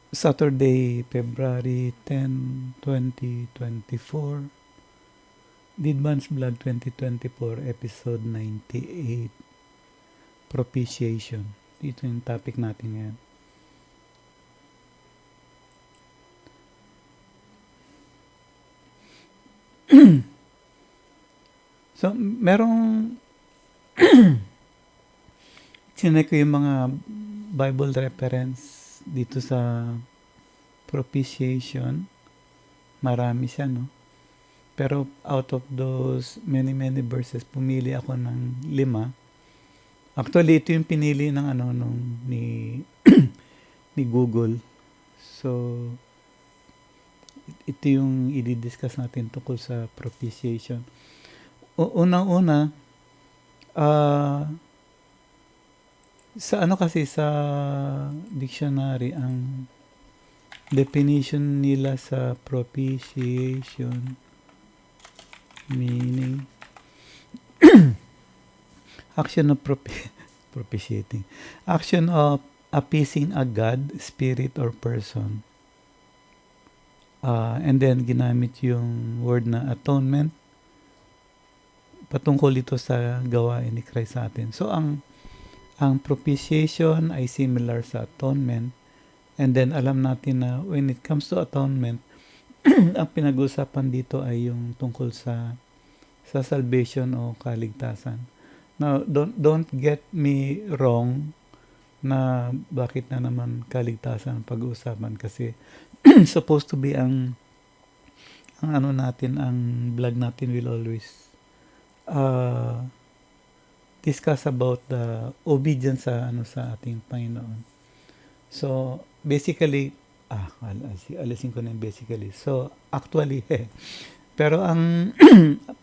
Saturday, February 10, 2024. Didman's Vlog 2024, episode 98. Propitiation. Ito yung topic natin ngayon. So, merong sinek ko yung mga Bible reference dito sa propitiation. Marami siya, no? Pero out of those many verses, pumili ako ng 5. Actually, ito yung pinili ng ni ni Google. So, ito yung i-discuss natin tungkol sa propitiation. Unang-una, sa sa dictionary, ang definition nila sa propitiation, meaning action of propitiating, action of appeasing a god, spirit, or person. And then ginamit yung word na atonement patungkol ito sa gawain ni Christ sa atin. So ang propitiation ay similar sa atonement. And then alam natin na when it comes to atonement, ang pinag-uusapan dito ay yung tungkol sa salvation o kaligtasan. Now, don't get me wrong na bakit na naman kaligtasan ang pag-uusapan, kasi supposed to be ang vlog natin will always discuss about the obedience sa ating Panginoon. So, basically, alisin ko na yung basically. So, actually, pero ang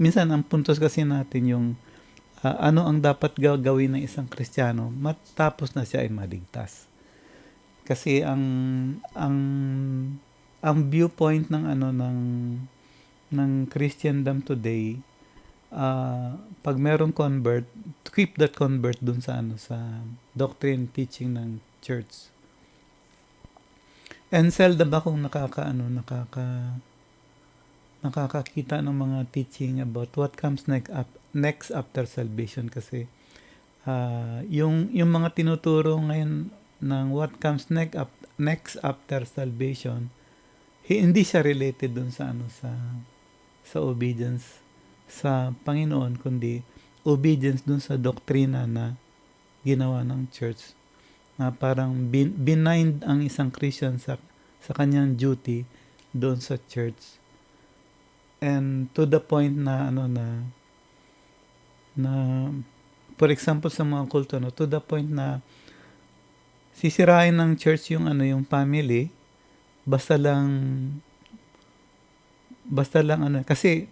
minsan ang puntos kasi natin yung ano ang dapat gawin ng isang Kristiyano matapos na siya ay maligtas. Kasi ang viewpoint ng ng Christendom today, pag merong convert, to keep that convert dun sa sa doctrine teaching ng church. And seldom akong nakakakita ng mga teaching about what comes next after salvation, kasi yung mga tinuturo ngayon ng what comes next after salvation, hindi siya related dun sa sa obedience sa Panginoon, kundi obedience dun sa doktrina na ginawa ng church, na parang binind ang isang Christian sa kanyang duty doon sa church. And to the point na na for example sa mga kulto, to the point na sisirain ng church yung yung family basta lang kasi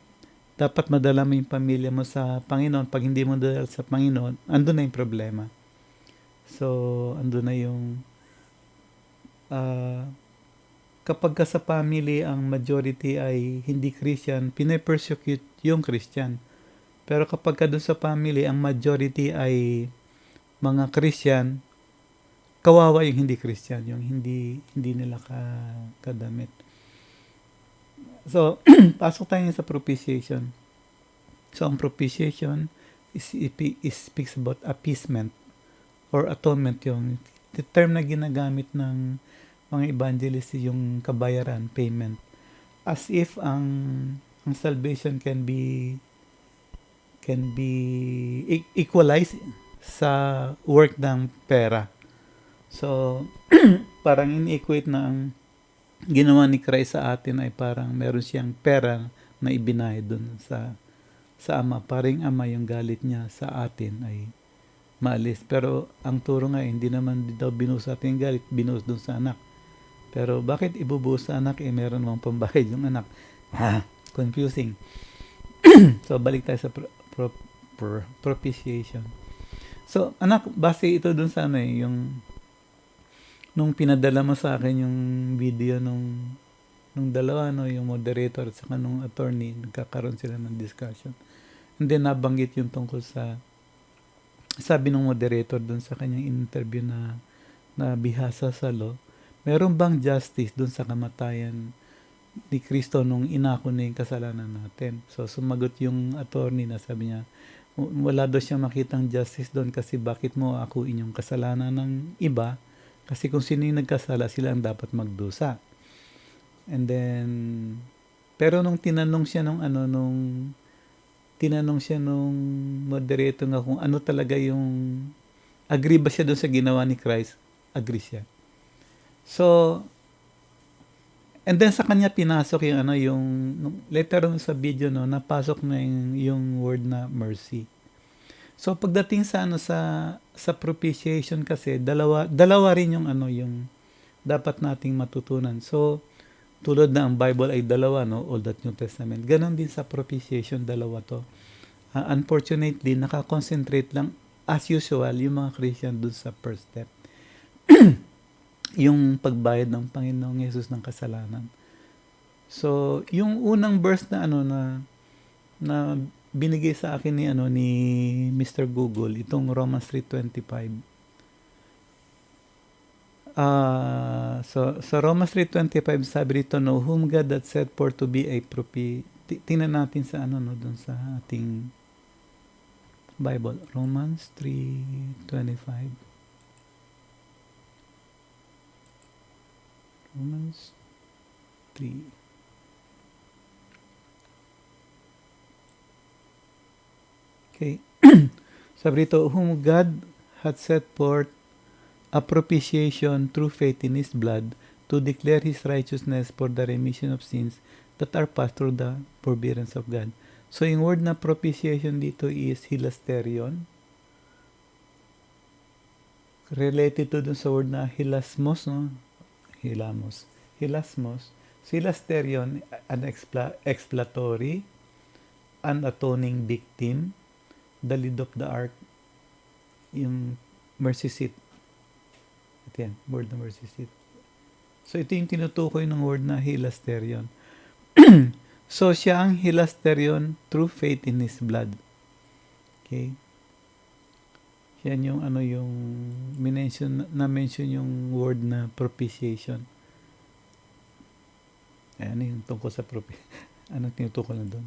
dapat madala mo yung pamilya mo sa Panginoon. Pag hindi mo dala sa Panginoon, andun na yung problema. So, andun na yung kapag sa family ang majority ay hindi Christian, pinapersecute yung Christian. Pero kapag doon sa family ang majority ay mga Christian, kawawa yung hindi Christian, yung hindi nila kadamit. So, pasok tayo sa propitiation. So, ang propitiation speaks about appeasement or atonement, yung the term na ginagamit ng mga evangelist, yung kabayaran, payment. As if ang salvation can be equalized sa work ng pera. So, parang in-equate na ang ginawa ni Christ sa atin ay parang meron siyang pera na ibinayad dun sa Ama. Parang Ama, yung galit niya sa atin ay maalis. Pero ang turo nga, hindi naman daw binuhos sa atin yung galit, binuhos dun sa anak. Pero bakit ibubuhos sa anak? Meron namang pambayad yung anak. Confusing. So, balik tayo sa propitiation. So, anak, base ito dun sa yung nung pinadala mo sa akin yung video nung dalawa, yung moderator at saka nung attorney, nagkakaroon sila ng discussion. And then nabanggit yung tungkol sa, sabi ng moderator dun sa kanyang interview na bihasa sa law, Meron bang justice dun sa kamatayan ni Kristo nung inako na yung kasalanan natin? So, sumagot yung attorney na sabi niya, wala daw siyang makitang justice doon kasi bakit mo akuin yung kasalanan ng iba? Kasi kung sino yung nagkasala, sila ang dapat magdusa. And then, pero nung tinanong siya nung moderator nga kung ano talaga yung, agree ba siya doon sa ginawa ni Christ? Agree siya. So, and then sa kanya pinasok yung later on sa video napasok na yung word na mercy. So pagdating sa sa propitiation kasi dalawa rin yung dapat nating matutunan. So tulad na ang Bible ay dalawa Old at New Testament. Ganon din sa propitiation, dalawa to. Unfortunately, naka-concentrate lang as usual yung mga Christian dun sa first step. Yung pagbayad ng Panginoong Yesus ng kasalanan. So, yung unang verse na na binigay sa akin ni Mr. Google, itong Romans 3:25. So sa Romans 3:25 sabi dito, no, whom God had set forth to be a tingnan natin sa doon sa ating Bible, Romans 3:25. Romans 3. Okay. Sabi rito, whom God had set forth a propitiation through faith in His blood to declare His righteousness for the remission of sins that are passed through the forbearance of God. So, yung word na propitiation dito is hilasterion. Related to dun sa word na hilasmos, no? Hilasmos. So, hilasterion, an expiatory, an atoning victim, the lid of the ark, yung mercy seat. Ito yan, word na mercy seat. So, ito yung tinutukoy ng word na hilasterion. So, siya ang hilasterion through faith in His blood. Okay? Yan yung yung na-mention yung word na propitiation. Ano yung tungkol sa anong tinutukoy na doon?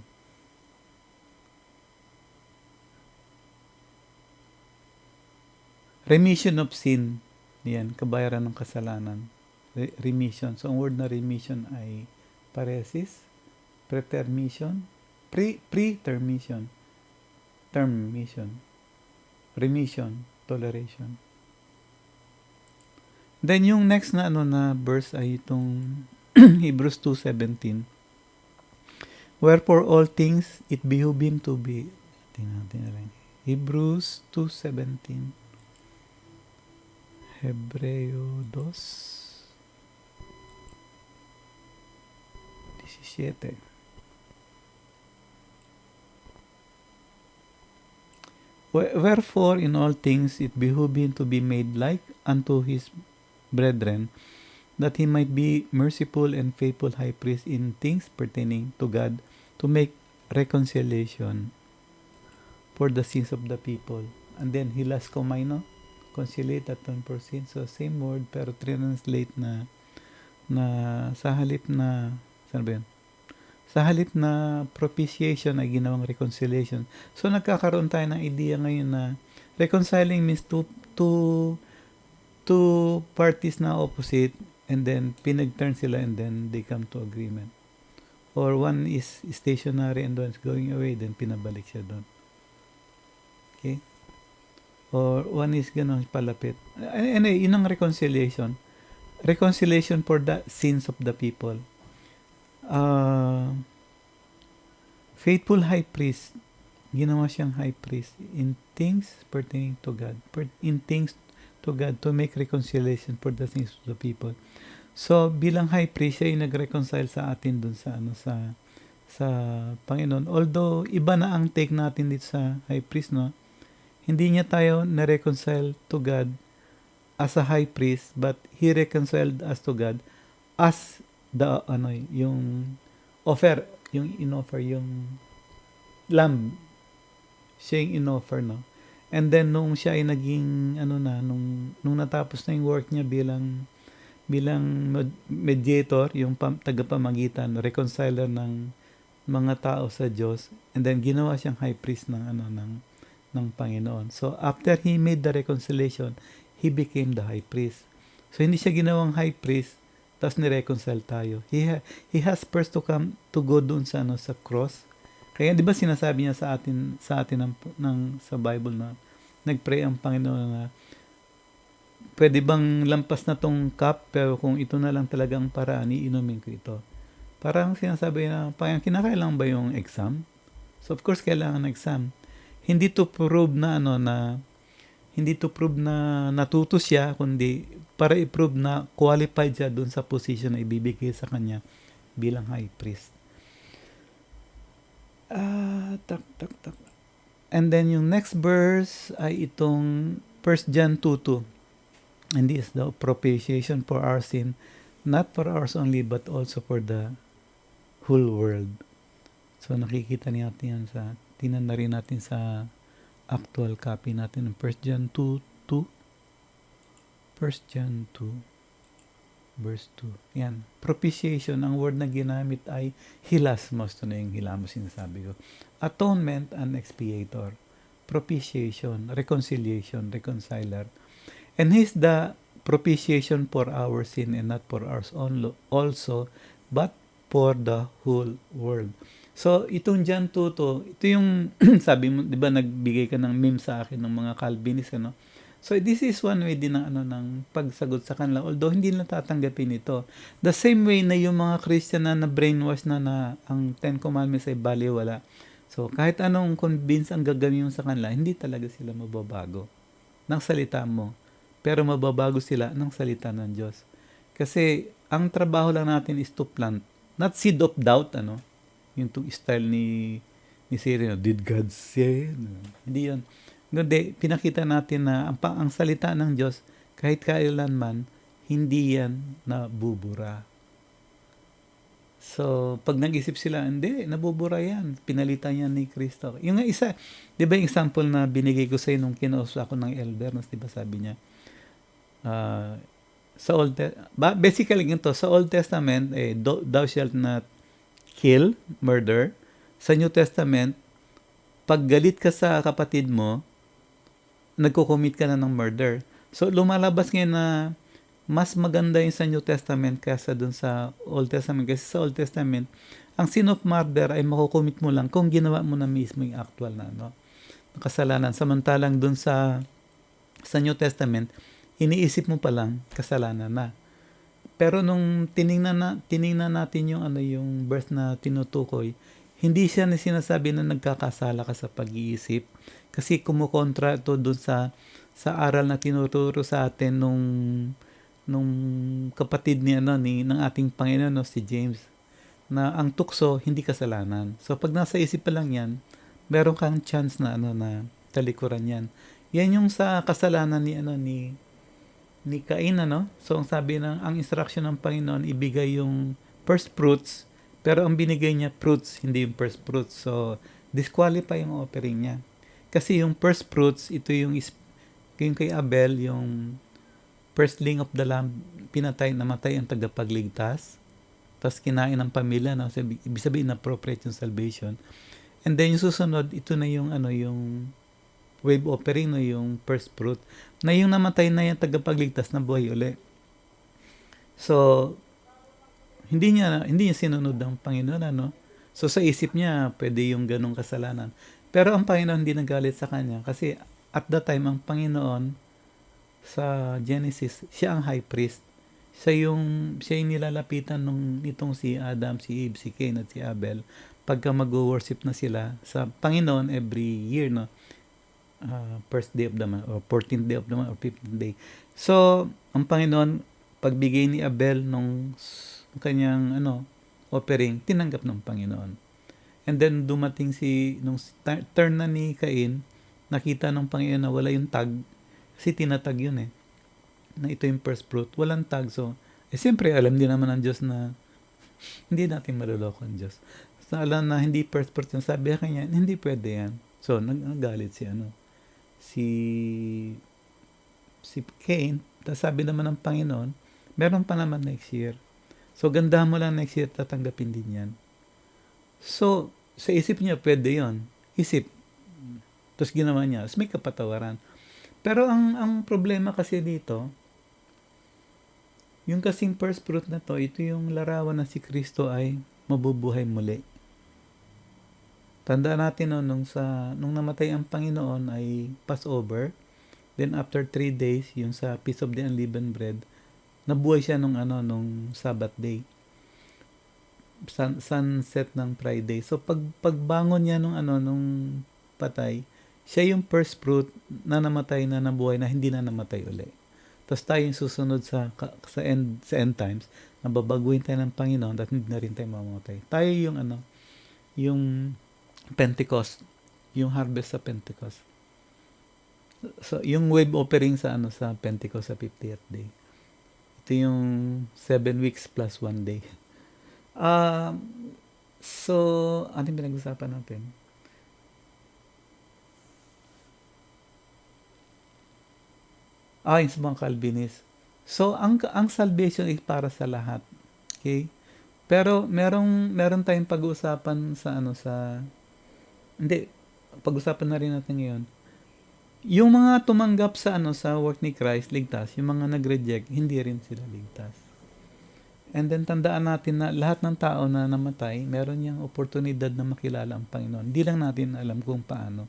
Remission of sin. Yan, kabayaran ng kasalanan. Remission. So, ang word na remission ay paresis, pretermission, pretermission, termission, remission, toleration. Then, yung next na na verse ay itong Hebrews 2:17. Wherefore all things it behoove Him to be. Tingnan rin. Hebrews 2:17. Hebreo 2:17. Wherefore in all things it behooved Him to be made like unto His brethren, that He might be merciful and faithful high priest in things pertaining to God, to make reconciliation for the sins of the people. And then hilas kumaino, conciliate at 10%. So same word pero translate na sa halip na saan ba yun? Sa halip na propitiation ay ginawang reconciliation. So nagkakaroon tayo ng idea ngayon na reconciling means two parties na opposite and then pinag-turn sila and then they come to agreement. Or one is stationary and one is going away, then pinabalik siya doon. Okay? Or one is ganun palapit. Anyway, yun ang reconciliation. Reconciliation for the sins of the people. Faithful high priest, ginawa siyang high priest in things pertaining to God, in things to God, to make reconciliation for the sins of the people. So bilang high priest siya yung nag-reconcile sa atin dun sa sa Panginoon. Although iba na ang take natin dito sa high priest, no, hindi niya tayo na-reconcile to God as a high priest, but He reconciled us to God as the yung offer, yung in-offer, yung lamb, siya yung in-offer, no? And then nung siya ay naging nung natapos na yung work niya bilang mediator, yung tagapamagitan, reconciler ng mga tao sa Diyos, and then ginawa siyang high priest ng ng Panginoon. So after he made the reconciliation, he became the high priest. So hindi siya ginawang high priest tapos ni-reconcile tayo. He has first to come to go doon sa sa cross. Kaya 'di ba sinasabi niya sa atin sa Bible na nagpray ang Panginoon na pwede bang lampas na tong cup, pero kung ito na lang talagang paraan, iinumin ko ito. Parang sinasabi na, parang kinakailangan ba yung exam? So of course kailangan ng exam. Hindi to prove na hindi to prove na natuto siya, kundi para i-prove na qualified siya dun sa position na ibibigay sa kanya bilang high priest. Tak. And then yung next verse ay itong 1 John 2:2. And this is the propitiation for our sin, not for ours only, but also for the whole world. So nakikita natin yan tingnan na rin natin sa actual copy natin ng 1 John 2:2. 1 John 2 verse 2. Yan. Propitiation, ang word na ginamit ay hilasmos. Ito na yung hilamos sinasabi ko. Atonement and expiator. Propitiation, reconciliation, reconciler. And He's the propitiation for our sin and not for ours also, but for the whole world. So, itong John 2 ito yung, sabi mo, di ba nagbigay ka ng meme sa akin ng mga Calvinist, ano? So, this is one way din ng pagsagot sa kanila, although hindi nila tatanggapin ito. The same way na yung mga Christian na brainwash na ang Ten Commandments ay baliwala. So, kahit anong convince ang gagawin mo sa kanila, hindi talaga sila mababago ng salita mo. Pero mababago sila ng salita ng Diyos. Kasi ang trabaho lang natin is to plant, not seed of doubt, yung style ni Siri, did God say? Hindi yun. Kundi pinakita natin na ang salita ng Diyos, kahit kailanman, hindi yan nabubura. So, pag nag-isip sila, hindi, nabubura yan. Pinalitan yan ni Kristo. Yung isa, di ba yung example na binigay ko sa'yo nung kinausap ako ng elder, di ba sabi niya, basically ganito, sa Old Testament, thou shalt not kill, murder. Sa New Testament, pag galit ka sa kapatid mo, nagko-commit ka na ng murder. So, lumalabas ngayon na mas maganda yung sa New Testament kaysa dun sa Old Testament. Kasi sa Old Testament, ang sin of murder ay makukumit mo lang kung ginawa mo na mismo yung actual na kasalanan. Samantalang dun sa New Testament, iniisip mo pa lang, kasalanan na. Pero nung tiningnan natin yung verse na tinutukoy, hindi siya sinasabi na nagkakasala ka sa pag-iisip. Kasi kumukontra ito dun sa aral na tinuturo sa atin nung kapatid ng ating Panginoon, si James, na ang tukso hindi kasalanan. So pag nasa isip pa lang yan, meron kang chance na na talikuran yan. Yan yung sa kasalanan ni Cain, So, ang sabi ang instruction ng Panginoon, ibigay yung first fruits, pero ang binigay niya fruits, hindi yung first fruits. So, disqualify yung offering niya. Kasi yung first fruits, ito yung kay Abel, yung firstling of the lamb, namatay ang tagapagligtas. Tapos kinain ng pamilya, ibig sabihin appropriate yung salvation. And then yung susunod, ito na yung yung wave offering, yung first fruit, na yung namatay na yung tagapagligtas na buhay uli. So, hindi niya sinunod ang Panginoon, So, sa isip niya, pwede yung ganong kasalanan. Pero ang Panginoon hindi nagalit sa kanya kasi at that time, ang Panginoon sa Genesis, siya ang high priest. Siya yung nilalapitan itong si Adam, si Eve, si Cain at si Abel pagka mag-worship na sila sa Panginoon every year, first day of the month, or 14th day of the month, or 15th day. So, ang Panginoon, pagbigay ni Abel nung kanyang offering, tinanggap ng Panginoon. And then, dumating nung turn na ni Cain, nakita ng Panginoon na wala yung tag, kasi tinatag yun na ito yung first fruit, walang tag. So, siyempre, alam din naman ng Diyos na hindi natin maluloko ang Diyos. So, alam na hindi first fruit yung sabi kanya, hindi pwede yan. So, nagalit si Cain. Tapos sabi naman ng Panginoon, Meron pa naman next year. So, gandahan mo lang next year, tatanggapin din yan. So, sa isip niya, pwede yon. Isip. Tapos ginawa niya. Tapos may kapatawaran. Pero ang problema kasi dito, yung kasing first fruit na to, ito yung larawan na si Kristo ay mabubuhay muli. Tandaan natin no, nung namatay ang Panginoon ay Passover. Then after 3 days, yung sa Feast of the Unleavened Bread, nabuhay siya nung Sabbath day. Sunset ng Friday. So pagbangon niya nung patay, siya yung first fruit na namatay na nabuhay na hindi na namatay uli. Tapos tayo yung susunod sa end times, na babaguhin tayo ng Panginoon at hindi na rin tayo mamamatay. Tayo yung yung Pentecost, yung harvest sa Pentecost. So yung wave offering sa sa Pentecost sa 50th day. Ito yung 7 weeks plus 1 day. So ano yung pinag-usapan natin? Yung sa mga Calvinist. So ang salvation ay para sa lahat. Okay? Pero meron tayong pag-uusapan sa hindi, pag-usapan na rin natin ngayon. Yung mga tumanggap sa sa work ni Christ, ligtas. Yung mga nag-reject, hindi rin sila ligtas. And then tandaan natin na lahat ng tao na namatay, meron niyang oportunidad na makilala ang Panginoon. Hindi lang natin alam kung paano.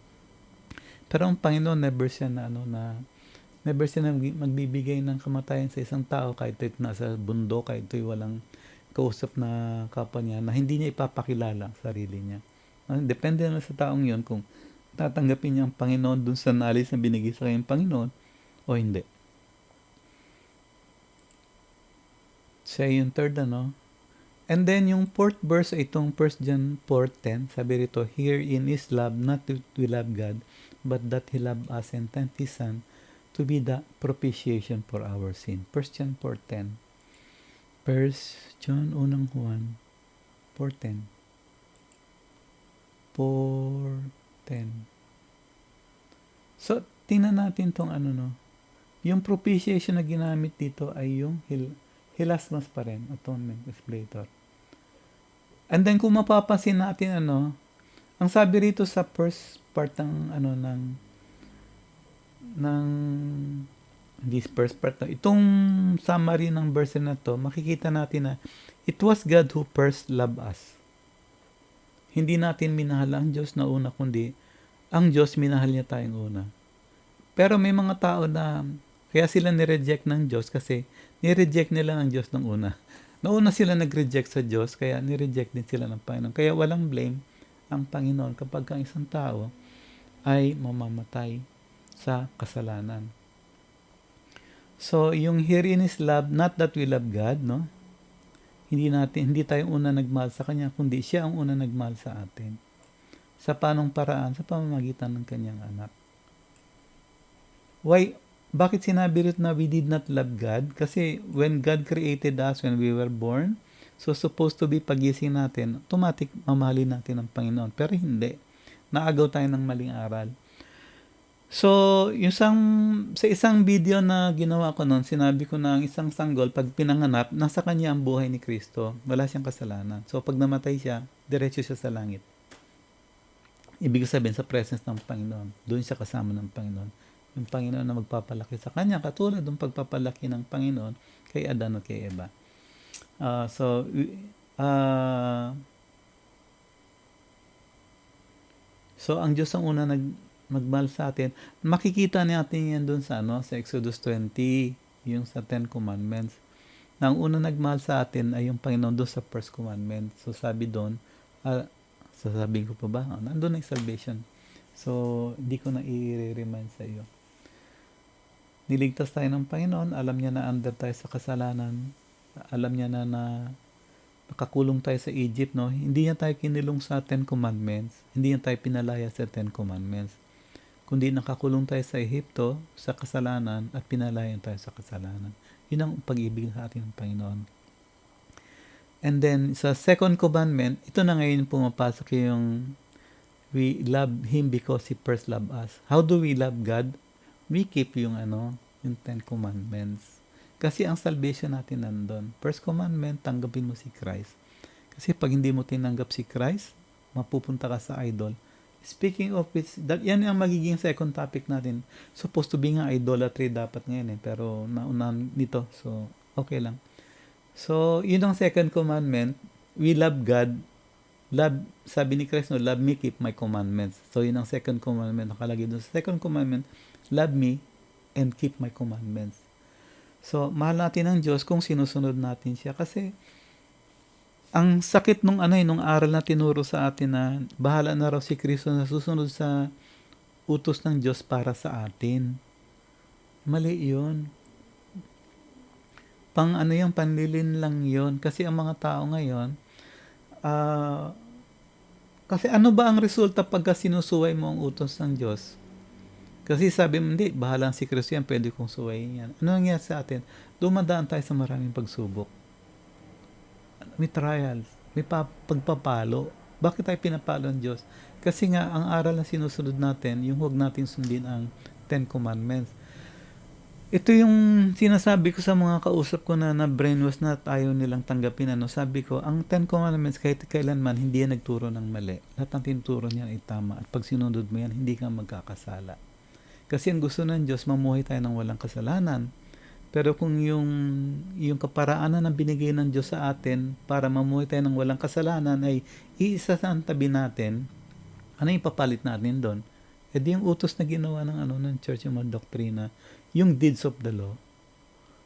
Pero ang Panginoon never siya magbibigay ng kamatayan sa isang tao kahit ito nasa bundok, kahit ito'y walang kausap na kapwa niya, na hindi niya ipapakilala ang sarili niya. Depende na sa taong yun kung tatanggapin niya ang Panginoon dun sa knowledge na binigay sa kanyang Panginoon o hindi. Siya yung third And then yung fourth verse ay itong 1 John 4:10. Sabi rito, herein is love, not that we love God, but that He loved us and sent His Son to be the propitiation for our sin. 1 John 4:10. 1 John 1 4:10. 4:10. So, tingnan natin tong Yung propitiation na ginamit dito ay yung hilasmas pa rin, atonement expiator. And then kung mapapansin natin ang sabi rito sa first part ng this first part itong summary ng verse na to, makikita natin na it was God who first loved us. Hindi natin minahal ang Diyos na una, kundi ang Diyos minahal niya tayong una. Pero may mga tao na kaya sila nireject ng Diyos kasi nireject nila ang Diyos ng una. Nauna sila nag-reject sa Diyos, kaya nireject din sila ng Panginoon. Kaya walang blame ang Panginoon kapag ang isang tao ay mamamatay sa kasalanan. So, yung herein is love, not that we love God, Hindi tayo una nagmahal sa Kanya, kundi Siya ang una nagmahal sa atin. Sa panong paraan? Sa pamamagitan ng Kanyang anak. Why? Bakit sinabi rito na we did not love God? Kasi when God created us, when we were born, so supposed to be pagising natin, automatic mamahalin natin ang Panginoon. Pero hindi. Naagaw tayo ng maling aral. So, sa isang video na ginawa ko noon, sinabi ko na ang isang sanggol, pag pinanganap, nasa kanya ang buhay ni Kristo. Wala siyang kasalanan. So, pag namatay siya, diretso siya sa langit. Ibig sabihin, sa presence ng Panginoon. Doon siya kasama ng Panginoon. Yung Panginoon na magpapalaki sa kanya, katulad ng pagpapalaki ng Panginoon kay Adan at kay Eva. So, ang Diyos ang una magmahal sa atin. Makikita natin yan doon sa Exodus 20, yung sa 10 Commandments. Na ang una nagmahal sa atin ay yung Panginoon doon sa first commandment. So sabi doon, sasabihin ko pa ba? Nandun na yung salvation. So, hindi ko na i-remind sa iyo. Niligtas tayo ng Panginoon, alam niya na under tayo sa kasalanan. Alam niya na nakakulong tayo sa Egypt, Hindi niya tayo kinilong sa 10 Commandments. Hindi niya tayo pinalaya sa 10 Commandments. Kundi nakakulong tayo sa Ehipto, sa kasalanan, at pinalayan tayo sa kasalanan. Yun ang pag-ibig sa atin ng Panginoon. And then, sa second commandment, ito na ngayon pumapasok yung we love Him because He first loved us. How do we love God? We keep yung 10 commandments. Kasi ang salvation natin nandun. First commandment, tanggapin mo si Christ. Kasi pag hindi mo tinanggap si Christ, mapupunta ka sa idol. Speaking of which, yan ang magiging second topic natin. Supposed to be nga idolatry dapat ngayon eh. Pero nauna nito. So, okay lang. So, yun ang second commandment. We love God. Love, sabi ni Christ, no, love me, keep my commandments. So, yun ang second commandment. Nakalagay doon sa second commandment, love me and keep my commandments. So, mahal natin ang Diyos kung sinusunod natin siya. Kasi, ang sakit nung nung aral na tinuro sa atin na bahala na raw si Kristo na susunod sa utos ng Diyos para sa atin. Mali yun. Yung panlilin lang yun. Kasi ang mga tao ngayon, kasi ano ba ang resulta pagka sinusuway mo ang utos ng Diyos? Kasi sabi mo, hindi, bahala si Kristo yan, pwede kong suwayin yan. Ano nangyari sa atin? Dumadaan tayo sa maraming pagsubok. May trials, may pagpapalo. Bakit tayo pinapalo ng Diyos? Kasi nga, ang aral na sinusunod natin, yung huwag natin sundin ang Ten Commandments. Ito yung sinasabi ko sa mga kausap ko na brainwash na tayo nilang tanggapin. Sabi ko, ang Ten Commandments kahit kailanman, hindi yan nagturo ng mali. Lahat ng tinuturo niyan ay tama. At pag sinunod mo yan, hindi ka magkakasala. Kasi ang gusto ng Diyos, mamuhay tayo ng walang kasalanan. Pero kung yung kaparaanan na binigay ng Diyos sa atin para mamuhay tayo ng walang kasalanan ay iisa sa tabi natin, ano yung papalit natin doon? E di yung utos na ginawa ng church, yung mga doktrina, yung deeds of the law.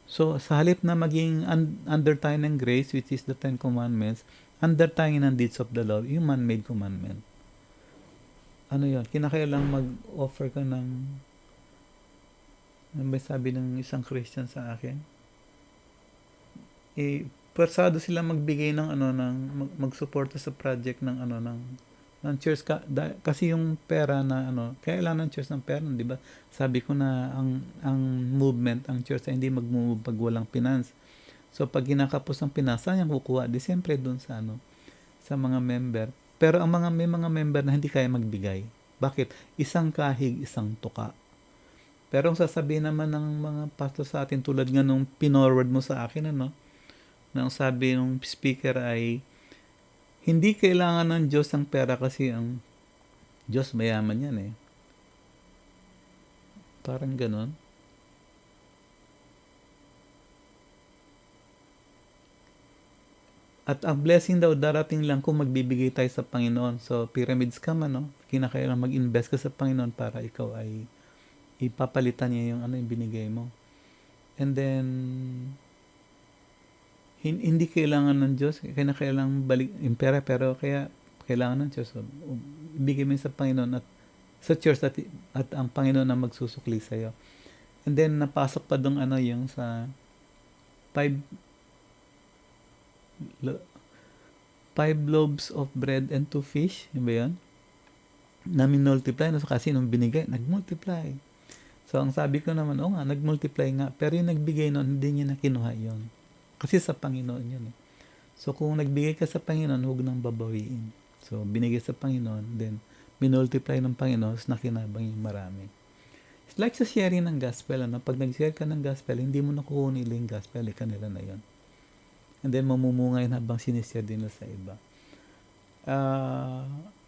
So, sa halip na maging under tayo ng grace, which is the Ten Commandments, under tayo ng deeds of the law, yung man-made commandment. Ano yun? Kinakailang mag-offer ka ng may sabi ng isang Christian sa akin, persado sila magbigay ng magsuporta sa project ng ng church kasi yung pera na kailangan ng church ng pera, di ba? Sabi ko na ang movement, ang church ay hindi mag-move pag walang finance. So pag kinakapos ang finance, saan yung kukuha? Di siyempre doon sa sa mga member. Pero may mga member na hindi kaya magbigay. Bakit? Isang kahig, isang tuka. Pero ang sasabihin naman ng mga pastor sa atin, tulad nga nung pinorward mo sa akin, na ang sabi ng speaker ay, hindi kailangan ng Diyos ang pera kasi ang Diyos mayaman yan eh. Parang ganon. At ang blessing daw darating lang kung magbibigay tayo sa Panginoon. So, pyramid scam, kinakailangan mag-invest ka sa Panginoon para ikaw ay ipapalitan niya yung yung binigay mo. And then, hindi kailangan ng Diyos, kailangan balik yung pera, pero kaya kailangan ng Diyos. So, ibigay mo sa Panginoon at sa church at ang Panginoon na magsusukli sa iyo. And then, napasok pa doon yung sa 5 loaves of bread and 2 fish, yun ba yun? Na minultiply, so kasi nung binigay, nagmultiply. So, ang sabi ko naman, nag-multiply nga. Pero yung nagbigay noon, hindi niya na kinuha yun. Kasi sa Panginoon yun eh. So, kung nagbigay ka sa Panginoon, huwag nang babawiin. So, binigay sa Panginoon, then, minultiply ng Panginoon, nakinabang yung marami. It's like sa sharing ng gospel, Pag nag-share ka ng gospel, hindi mo nakuha nila yung gospel, kanila na yun. And then, mamumunga yun habang sinishare din sa iba.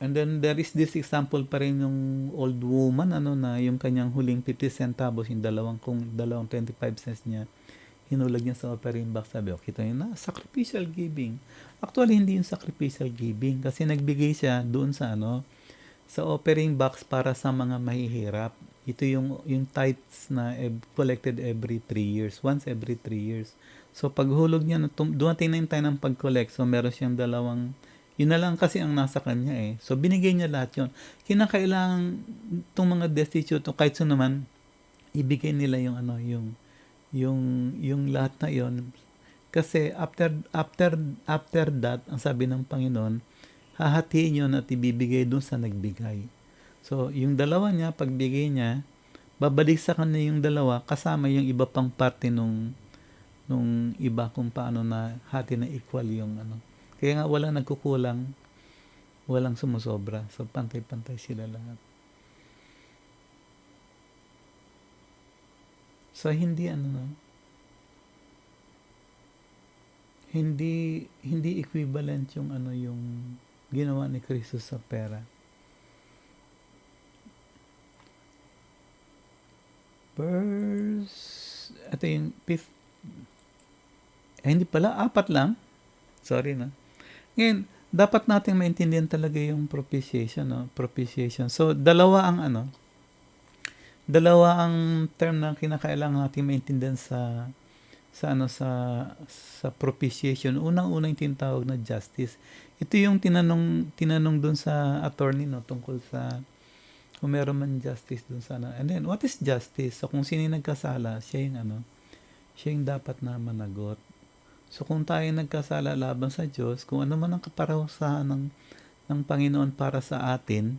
And then there is this example pa rin yung old woman na yung kanyang huling 50 centavos, yung dalawang 25 cents niya hinulag niya sa offering box. Sabi, kita niyo na, sacrificial giving. Actually, hindi yung sacrificial giving kasi nagbigay siya doon sa sa offering box para sa mga mahihirap. Ito yung tithes na collected every 3 years, once every 3 years. So paghulog niya, dumating na yung time ng pag-collect, so meron siyang yun na lang kasi ang nasa kanya eh. So, binigay niya lahat yun. Kinakailangan itong mga destitute, kahit so naman, ibigay nila yung yung lahat na yun. Kasi after that, ang sabi ng Panginoon, hahatiin yun at ibibigay dun sa nagbigay. So, yung dalawa niya, pagbigay niya, babalik sa kanya yung dalawa, kasama yung iba pang parte nung iba kung paano na hati na equal yung Kaya nga walang nagkukulang, walang sumusobra. So, pantay-pantay sila lahat. So, hindi hindi equivalent yung ano yung ginawa ni Kristo sa pera. Ito yung fifth, hindi pala, 4 lang. Sorry na. Ngayon, dapat nating maintindihan talaga yung propitiation, no? Propitiation. So, dalawa ang term na kinakailangan nating maintindihan sa propitiation. Unang-una yung tinatawag na justice. Ito yung tinanong dun sa attorney, no, tungkol sa kung meron man justice dun sa ano. And then, what is justice? So, kung sino yung nagkasala, siya yung dapat na managot. So, kung tayo nagkasala laban sa Diyos, kung ano man ang kaparusahan ng Panginoon para sa atin,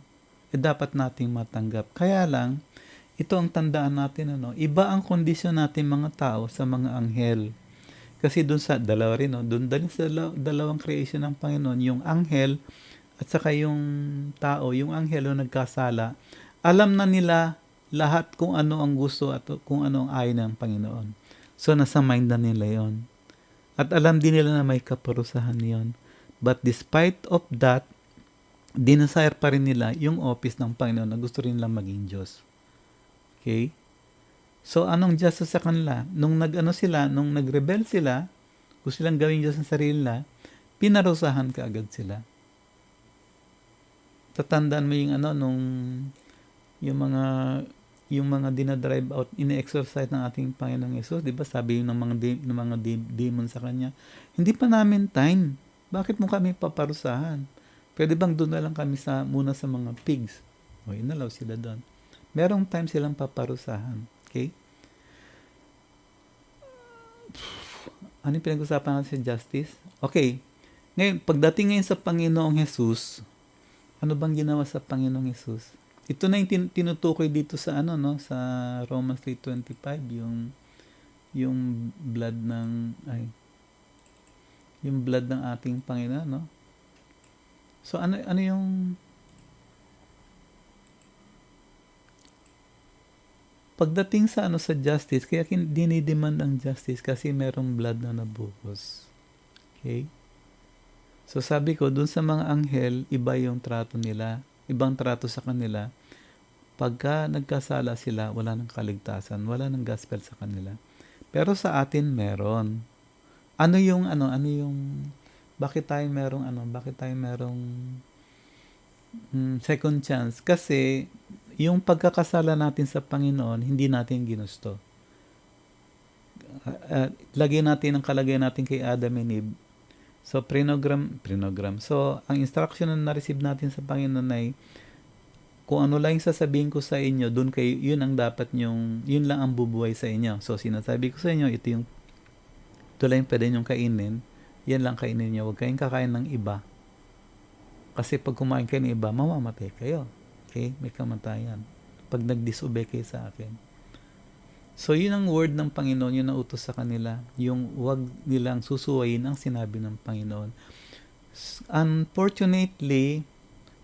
dapat nating matanggap. Kaya lang, ito ang tandaan natin, iba ang kondisyon natin mga tao sa mga anghel. Kasi doon sa dalawa rin, doon sa dalawang creation ng Panginoon, yung anghel at saka yung tao, yung anghel nagkasala, alam na nila lahat kung ano ang gusto at kung ano ang ayaw ng Panginoon. So, nasa mind na nila yon. At alam din nila na may kaparusahan yon. But despite of that, dinasire pa rin nila yung office ng Panginoon na gusto rin lang maging Diyos. Okay? So, anong justice sa kanila? Nung nag-rebel sila, gusto silang gawing Diyos ng sarili nila, pinarusahan ka agad sila. Tatandaan mo yung mga dinadrive out, ine-exorcise ng ating Panginoong Yesus, di ba? Sabi ng mga demon sa kanya, hindi pa namin time. Bakit mo kami paparusahan? Pwede bang doon na lang kami muna sa mga pigs? O, inalaw sila doon. Merong time silang paparusahan. Okay? Ano yung pinag-usapan natin sa justice? Okay. Ngayon, pagdating ngayon sa Panginoong Jesus, ano bang ginawa sa Panginoong Jesus? Ito na yung tinutukoy dito sa sa Romans 3:25, yung blood ng ating Panginoon, no? So ano yung pagdating sa sa justice, kaya dinidemand ang justice kasi merong blood na nabuhos. Okay? So sabi ko, dun sa mga anghel, iba yung trato nila. Ibang trato sa kanila. Pagka nagkasala sila, wala nang kaligtasan, wala nang gospel sa kanila. Pero sa atin meron. Bakit tayo merong second chance? Kasi yung pagkakasala natin sa Panginoon, hindi natin ginusto. Lagyan natin ang kalagayan natin kay Adam and Eve. So, prenogram. So, ang instruction na na-receive natin sa Panginoon ay, kung ano lang yung sasabihin ko sa inyo, yun ang dapat yun lang ang bubuhay sa inyo. So, sinasabi ko sa inyo, ito lang yung pwede nyong kainin, yan lang kainin nyo. Huwag kayong kakain ng iba. Kasi pag kumain kayo ng iba, mamamatay kayo. Okay? May kamatayan. Pag nag-disobey kayo sa akin. So, yun ang word ng Panginoon, yun ang utos sa kanila. Yung wag nilang susuwayin ang sinabi ng Panginoon. Unfortunately,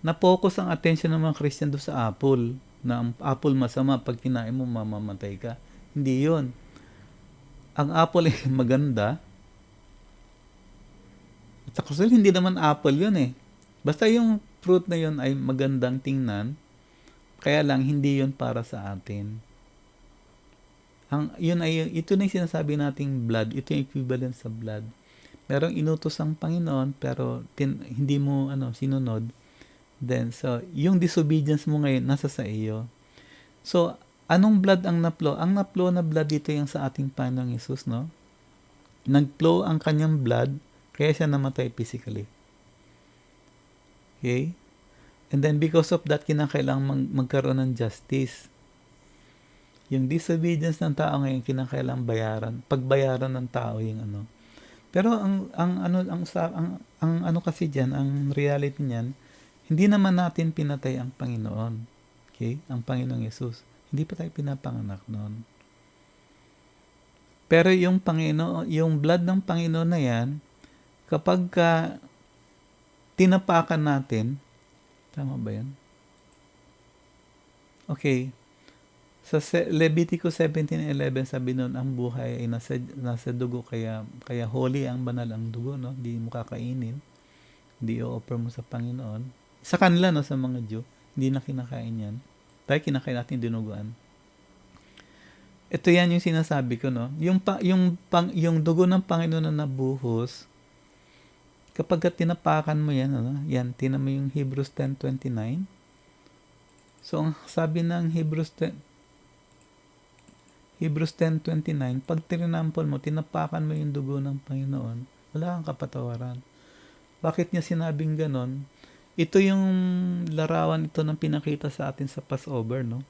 na-focus ang attention ng mga Christian doon sa apple. Na ang apple masama, pag kinain mo, mamamatay ka. Hindi yun. Ang apple ay maganda. At actually, hindi naman apple yun eh. Basta yung fruit na yun ay magandang tingnan, kaya lang hindi yun para sa atin. Ito na yung sinasabi nating blood, ito yung equivalent sa blood. Merong inutos ang Panginoon, pero hindi mo sinunod. Then, so, yung disobedience mo ngayon, nasa sa iyo. So, anong blood ang naplo? Ang naplo na blood dito yung sa ating Panginoong Yesus, no? Nagflow ang kanyang blood, kaya siya namatay physically. Okay? And then because of that, kinakailangan magkaroon ng justice. Yung disobedience ng tao ngayon, kinakailangan pagbayaran ng tao yung Pero ang kasi diyan, ang reality niyan, hindi naman natin pinatay ang Panginoon. Okay? Ang Panginoong Yesus. Hindi pa tayo pinapanganak noon. Pero yung blood ng Panginoon na yan, kapag tinapakan natin, tama ba yan? Okay. Leviticus 17:11 sabi noon, ang buhay ay nasa dugo, kaya holy ang banal ang dugo, no? Hindi mo kakainin, hindi i-offer mo sa Panginoon. Sa kanila, no, sa mga Jew, hindi na kinakain yan. Tayo kinakain natin dinuguan. Ito yan yung sinasabi ko, no? Yung dugo ng Panginoon na nabuhos, kapag tinapakan mo yan, ano? Yan, tinan mo yung Hebrews 10:29. So, ang sabi ng Hebrews 10:29, pag tinampol mo, tinapakan mo yung dugo ng Panginoon, wala kang kapatawaran. Bakit niya sinabing ganon? Ito yung larawan ito ng pinakita sa atin sa Passover, no?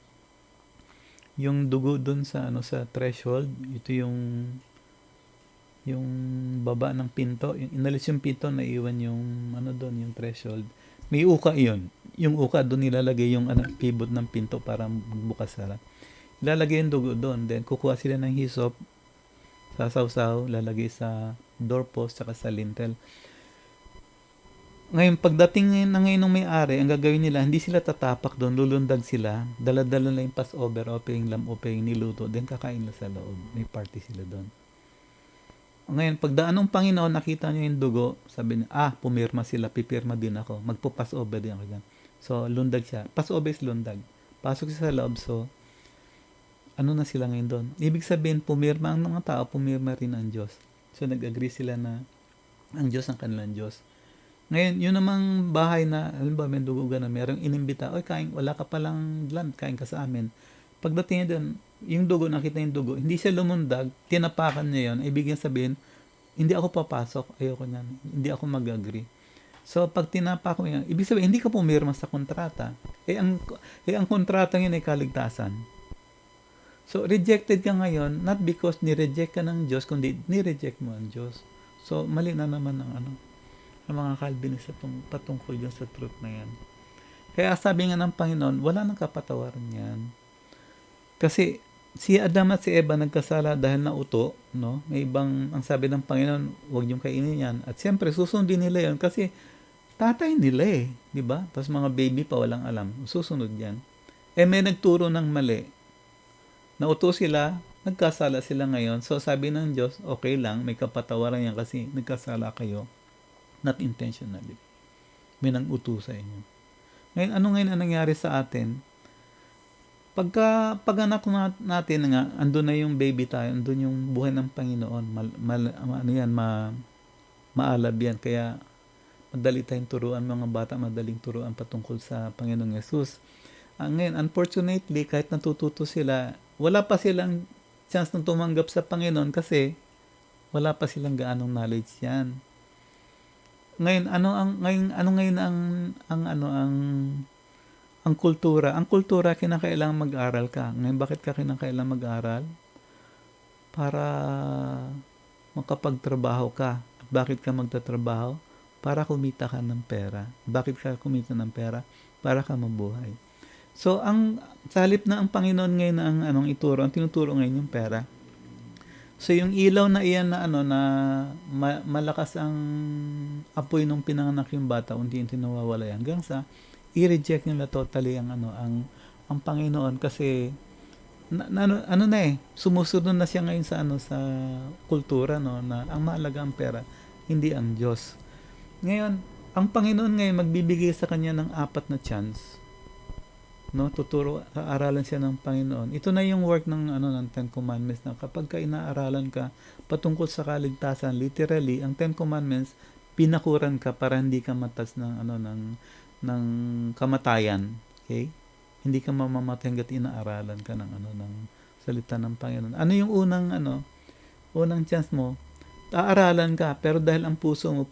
Yung dugo doon sa sa threshold, ito yung baba ng pinto, yung inalis yung pinto, naiwan yung doon, yung threshold. May uka 'yon. Yung uka doon nilalagay yung pivot ng pinto para bukas sara. Ilalagay yung dugo doon, then kukuha sila ng hyssop, sasawsaw, lalagay sa doorpost saka sa lintel. Ngayon, pagdating ngayon ng may-ari, ang gagawin nila, hindi sila tatapak doon, lulundag sila, dala-dala na yung Passover, lamb opening, niluto, then kakain na sa loob. May party sila doon. Ngayon, pagdaan ng Panginoon, nakita niya yung dugo, sabi niya, pumirma sila, pipirma din ako, magpo-Passover din ako dyan. So, lundag siya. Passover is lundag. Pasok siya sa loob, so, na sila ngayon doon? Ibig sabihin, pumirma ang mga tao, pumirma rin ang Diyos. So, nag-agree sila na ang Diyos ang kanilang Diyos. Ngayon, yun namang bahay na, halimbawa may dugo na, merong inimbita, kain, wala ka palang land, kain ka sa amin. Pagdating niya doon, yung dugo, nakita yung dugo, hindi siya lumundag, tinapakan niya yun, ibig sabihin, hindi ako papasok, ayoko niyan, hindi ako mag-agree. So, pag tinapak mo yan, ibig sabihin, hindi ka pumirma sa kontrata. Ang kontrata yun ay kaligtasan. So, rejected ka ngayon, not because ni-reject ka ng Diyos, kundi ni-reject mo ang Diyos. So, mali na naman ang mga Calvinist patungkol dyan sa truth na yan. Kaya sabi nga ng Panginoon, wala nang kapatawaran yan. Kasi si Adam at si Eva nagkasala dahil nauto, no? May ibang, ang sabi ng Panginoon, huwag niyong kainin yan. At siyempre, susundin nila yon kasi tatay nila di ba? Tapos mga baby pa walang alam, susunod yan. May nagturo ng mali. Nauto sila, nagkasala sila ngayon. So sabi ng Diyos, okay lang, may kapatawaran yan kasi nagkasala kayo. Not intentionally. May nang-uto sa inyo. Ngayon, ano ngayon ang nangyari sa atin? Pag-anak natin nga, andun na yung baby tayo, andun yung buhay ng Panginoon. Maalab yan. Kaya, madali tayong turuan, mga bata, madaling turuan patungkol sa Panginoong Yesus. Ngayon, unfortunately, kahit natututo sila, wala pa silang chance na tumanggap sa Panginoon kasi wala pa silang gaanong knowledge yan. Ngayon, ang kultura? Ang kultura, kinakailangan mag-aral ka. Ngayon, bakit ka kinakailangan mag-aral? Para makapagtrabaho ka. At bakit ka magtatrabaho? Para kumita ka ng pera. Bakit ka kumita ng pera? Para ka mabuhay. So, sa halip na ang Panginoon ngayon ang ituro, ang tinuturo ngayon yung pera. So, yung ilaw na iyan na malakas ang apoy nung pinanganak yung bata, unti-unti nawawala yan. Hanggang sa i-reject nila totally ang Panginoon kasi sumusunod na siya ngayon sa kultura, no, na ang mahalaga ang pera, hindi ang Diyos. Ngayon, ang Panginoon ngayon magbibigay sa kanya ng 4 na chance. No, aralan siya ng Panginoon. Ito na yung work ng Ten Commandments, na kapag ka inaaralan ka patungkol sa kaligtasan, literally ang Ten Commandments pinakuran ka para hindi ka matas ng kamatayan. Okay? Hindi ka mamamatay hangga't inaaralan ka ng salita ng Panginoon. Ano yung unang chance mo? Aaralan ka, pero dahil ang puso mo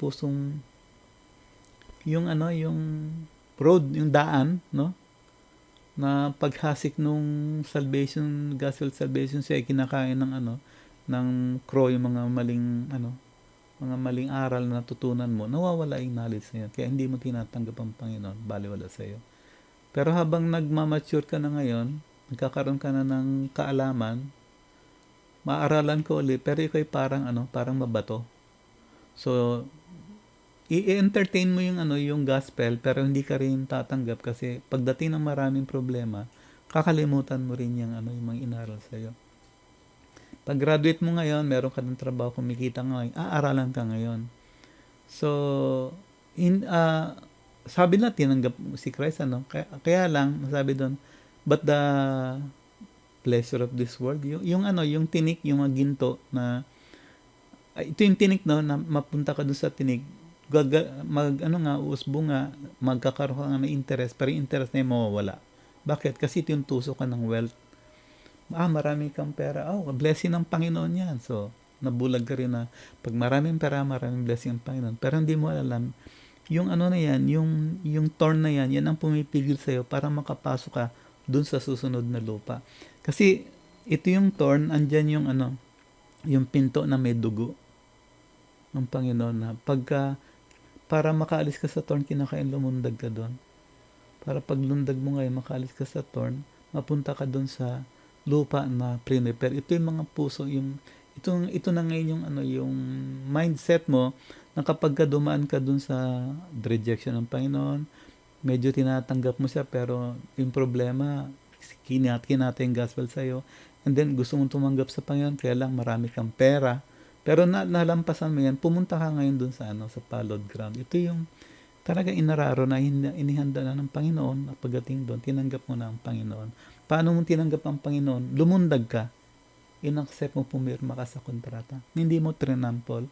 yung road, yung daan, no? Na paghasik nung gospel salvation, siya ay kinakain ng crow, yung mga maling aral na natutunan mo, nawawala yung knowledge na yun. Kaya hindi mo tinatanggap ang Panginoon, baliwala sa iyo. Pero habang nagmamature ka na ngayon, nagkakaroon ka na ng kaalaman, maaralan ko ulit, pero ikaw ay parang mabato. So, i-entertain mo yung gospel, pero hindi ka rin tatanggap kasi pagdating ng maraming problema, kakalimutan mo rin yung ano, yung mga inaral sa'yo. Pag graduate mo ngayon, meron ka ng trabaho, kumikita nga ngayon, aaralan ka ngayon. So, sabi na tinanggap mo si Christ, ano? Kaya lang, sabi doon, but the pleasure of this world, yung ano, yung tinik, yung mga ginto na, ito yung tinik, no, na mapunta ka doon sa tinik, ano nga, uusbo nga, magkakaroon ka nga ng interest, pero yung interest na yung mawawala. Bakit? Kasi ito yung tuso ka ng wealth. Marami kang pera. Oh, blessing ng Panginoon yan. So, nabulag ka rin na pag maraming pera, maraming blessing ng Panginoon. Pero hindi mo alam, yung ano na yan, yung thorn na yan, yan ang pumipigil sa'yo para makapasok ka dun sa susunod na lupa. Kasi, ito yung thorn, andyan yung ano, yung pinto na may dugo ng Panginoon na para makaalis ka sa thorn, kinakain lumundag ka doon. Para pag lundag mo ngayon, makaalis ka sa thorn, mapunta ka doon sa lupa na prepare. Ito yung mga puso, ito na ngayon yung ano, yung mindset mo na kapag ka dumaan ka dun sa rejection ng Panginoon, medyo tinatanggap mo siya, pero yung problema, kinata yung gospel sa'yo, and then gusto mong tumanggap sa Panginoon, kaya lang marami kang pera, pero nalampasan mo yan, pumunta ka ngayon dun sa ano, sa pallowed ground. Ito yung talaga inararo na inihanda na ng Panginoon, at pagdating doon, tinanggap mo na ang Panginoon. Paano mo tinanggap ang Panginoon? Lumundag ka. In-accept mo, pumirma ka sa kontrata. Hindi mo trinampol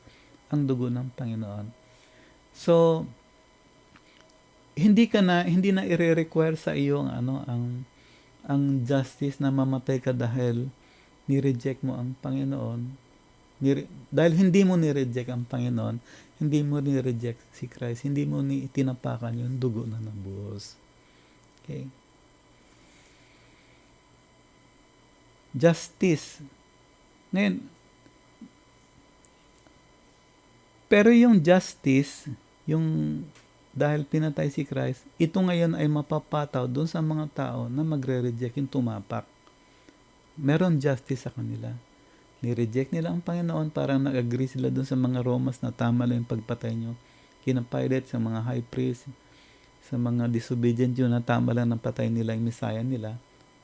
ang dugo ng Panginoon. So, hindi na ire-require sa iyo ang justice na mamatay ka dahil ni-reject mo ang Panginoon. Dahil hindi mo ni-reject ang Panginoon, hindi mo ni-reject si Christ, hindi mo tinapakan yung dugo na nabuhos. Okay? Justice. Ngayon, pero yung justice, yung dahil pinatay si Christ, ito ngayon ay mapapataw doon sa mga tao na magre-reject, yung tumapak. Meron justice sa kanila. Ni-reject nila ang Panginoon, parang nag-agree sila doon sa mga Romans na tama lang yung pagpatay nyo. Kina Pilate, sa mga high priest, sa mga disobedient yun na tama lang ng patay nila yung Messiah nila,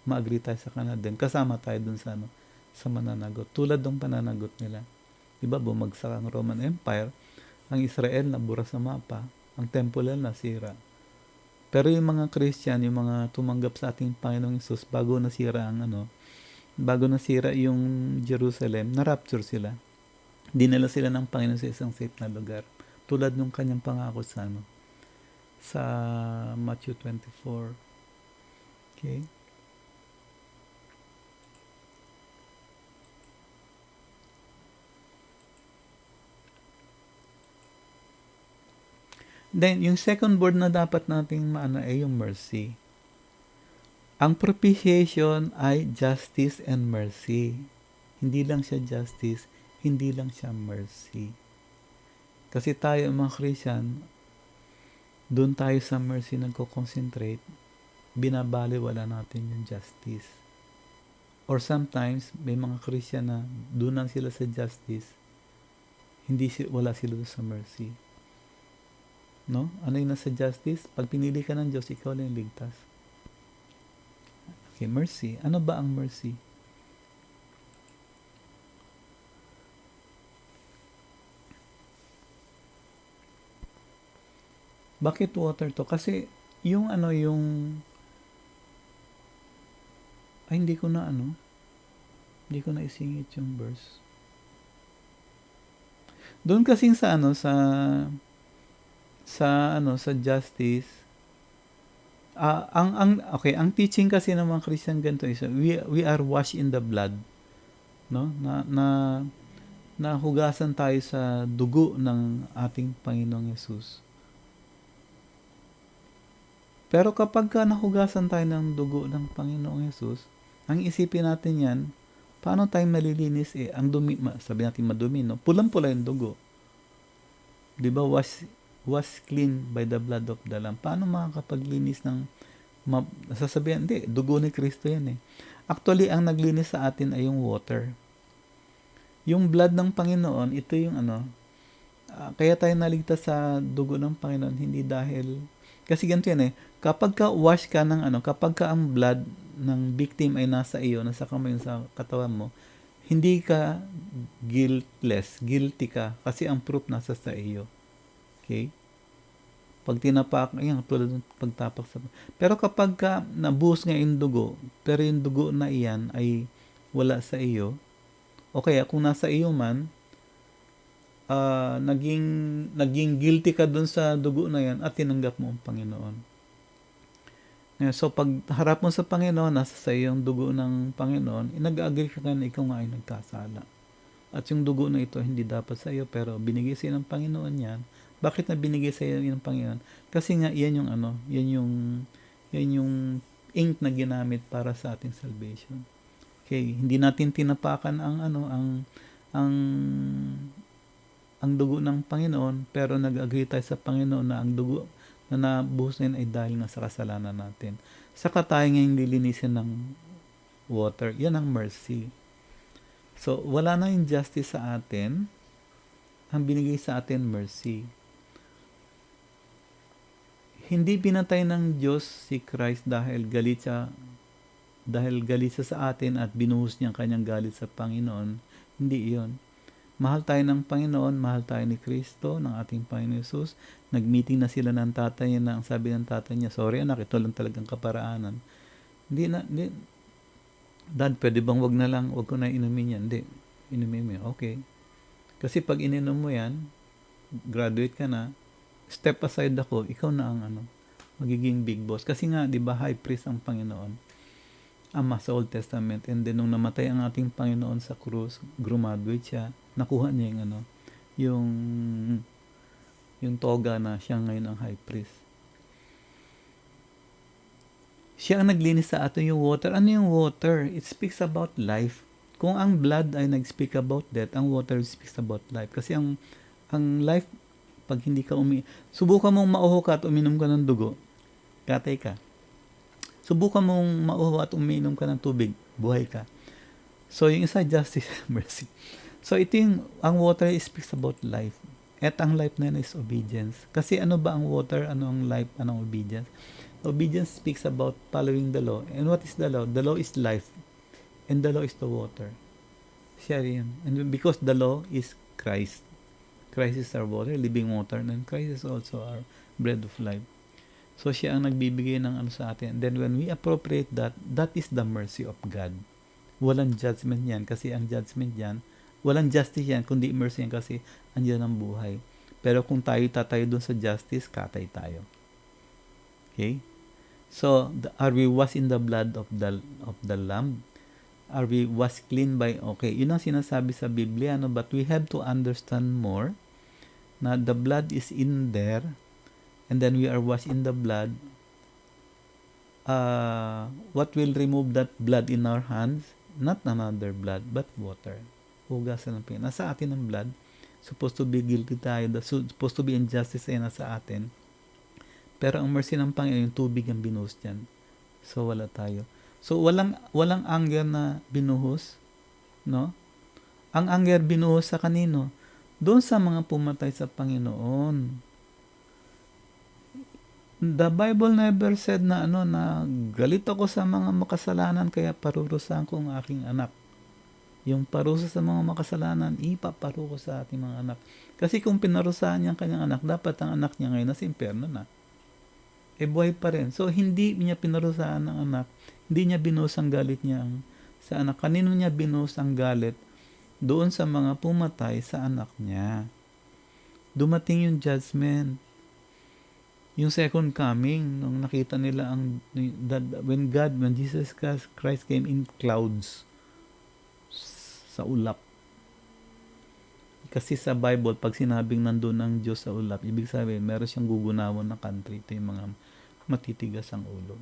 ma-agree tayo sa kanila din. Kasama tayo doon sa, sa mananagot. Tulad ng pananagot nila. Diba, bumagsak ang Roman Empire, ang Israel nabura sa mapa, ang temple nasira. Pero yung mga Christian, yung mga tumanggap sa ating Panginoong Hesus, bago nasira yung Jerusalem, na-rapture sila. Dinala sila ng Panginoon sa isang safe na lugar. Tulad ng kanyang pangako sa Matthew 24. Okay? Then, yung second word na dapat nating maano ay yung mercy. Ang propitiation ay justice and mercy. Hindi lang siya justice, hindi lang siya mercy. Kasi tayo mga Christian, doon tayo sa mercy nagko-concentrate, binabaliwala natin yung justice. Or sometimes, may mga Christian na doon lang sila sa justice, wala sila doon sa mercy. No? Ano yung nasa justice? Pag pinili ka ng Diyos, ikaw lang yung ligtas. Okay, mercy. Ano ba ang mercy? Bakit water to? Kasi yung hindi ko na isingit yung verse. Doon kasing sa justice, ang teaching kasi ng mga Christian ganito is we are washed in the blood, no? Na hugasan tayo sa dugo ng ating Panginoong Hesus. Pero kapag nahugasan tayo ng dugo ng Panginoong Hesus, ang isipin natin yan, paano tayo malilinis ang dumi, sabi natin madumi, no? Pulang-pula yung dugo. 'Di ba, was clean by the blood of the Lamb. Paano makakapaglinis ng sasabihan, hindi, dugo ni Kristo yan eh. Actually, ang naglinis sa atin ay yung water. Yung blood ng Panginoon, ito yung kaya tayo naligtas sa dugo ng Panginoon, hindi dahil, kasi ganito yan eh, kapag ka wash ka ng kapag ka ang blood ng victim ay nasa iyo, nasa kamay sa katawan mo, hindi ka guiltless, guilty ka kasi ang proof nasa sa iyo. Okay? Pag tinapak, ayan, tulad ng pagtapak sa... Pero kapag ka nabuhos nga yung dugo, pero yung dugo na iyan ay wala sa iyo, o kaya kung nasa iyo man, naging guilty ka dun sa dugo na yan at tinanggap mo ang Panginoon. So, pag harap mo sa Panginoon, nasa sa iyo yung dugo ng Panginoon, nag-agree ka na ikaw nga ay nagkasala. At yung dugo na ito, hindi dapat sa iyo, pero binigay sa iyo ng Panginoon yan. Bakit na binigay sa iyo ng Panginoon? Kasi nga, yan yung yan yung ink na ginamit para sa ating salvation. Okay, hindi natin tinapakan ang dugo ng Panginoon, pero nag-agree tayo sa Panginoon na ang dugo na nabuhos na yun ay dahil nga sa kasalanan natin. Saka tayo ngayong lilinisin ng water. Yan ang mercy. So, wala na yung justice sa atin. Ang binigay sa atin, mercy. Hindi pinatay ng Diyos si Christ dahil galit siya sa atin at binuhos niya ang kanyang galit sa Panginoon. Hindi iyon. Mahal tayo ng Panginoon, mahal tayo ni Kristo, ng ating Panginoon Jesus. Nag-meeting na sila ng tatay niya na ang sabi ng tatay niya, sorry anak, ito lang talagang kaparaanan. Dad, pwede bang wag ko na inumin yan? Hindi, inumin mo yan. Okay. Kasi pag ininom mo yan, graduate ka na, step aside ako, ikaw na ang magiging big boss. Kasi nga, di ba, high priest ang Panginoon, Ama sa Old Testament. And then, nung namatay ang ating Panginoon sa krus, graduate siya, nakuha niya yung toga na siya ngayon ang high priest. Siya ang naglinis sa atin yung water. Ano yung water? It speaks about life. Kung ang blood ay nag-speak about death, ang water speaks about life. Kasi ang life, pag hindi ka subukan mong mauho ka at uminom ka ng dugo, katay ka. Subukan mong mauho at uminom ka ng tubig, buhay ka. So, yung isa, justice, mercy. So, ang water speaks about life. At ang life na yun is obedience. Kasi ano ba ang water? Ano ang life? Ano ang obedience? Obedience speaks about following the law. And what is the law? The law is life. And the law is the water. Siya rin. And because the law is Christ. Christ is our water, living water. And Christ is also our bread of life. So, siya ang nagbibigay ng sa atin. And then when we appropriate that, that is the mercy of God. Walang judgment yan. Kasi ang judgment yan, walang justice yan, kundi mercy yan kasi andyan ang buhay. Pero kung tayo tatayo dun sa justice, katay tayo. Okay? So, are we washed in the blood of the Lamb? Are we washed clean by, okay, yun ang sinasabi sa Biblia, no? But we have to understand more na the blood is in there, and then we are washed in the blood. What will remove that blood in our hands? Not another blood, but water. Hugasan ng Panginoon. Nasa atin ang blood. Supposed to be guilty tayo. Supposed to be injustice ay nasa atin. Pero ang mercy ng Panginoon, yung tubig ang binuhos dyan. So, wala tayo. So, walang anger na binuhos. No? Ang anger binuhos sa kanino? Doon sa mga pumatay sa Panginoon. The Bible never said na na galit ako sa mga makasalanan kaya parurusahan ko ang aking anak. Yung parusa sa mga makasalanan, ipaparuko sa ating mga anak. Kasi kung pinarusahan niya ang kanyang anak, dapat ang anak niya ngayon nasa impyerno na. Buhay pa rin. So, hindi niya pinarusahan ng anak. Hindi niya binuhos ang galit niya sa anak. Kanino niya binuhos ang galit? Doon sa mga pumatay sa anak niya. Dumating yung judgment. Yung second coming, nung nakita nila when Jesus Christ came in clouds, sa ulap. Kasi sa Bible, pag sinabing nandun ang Diyos sa ulap, ibig sabihin, meron siyang gugunawan na country. Ito yung mga matitigas ang ulo.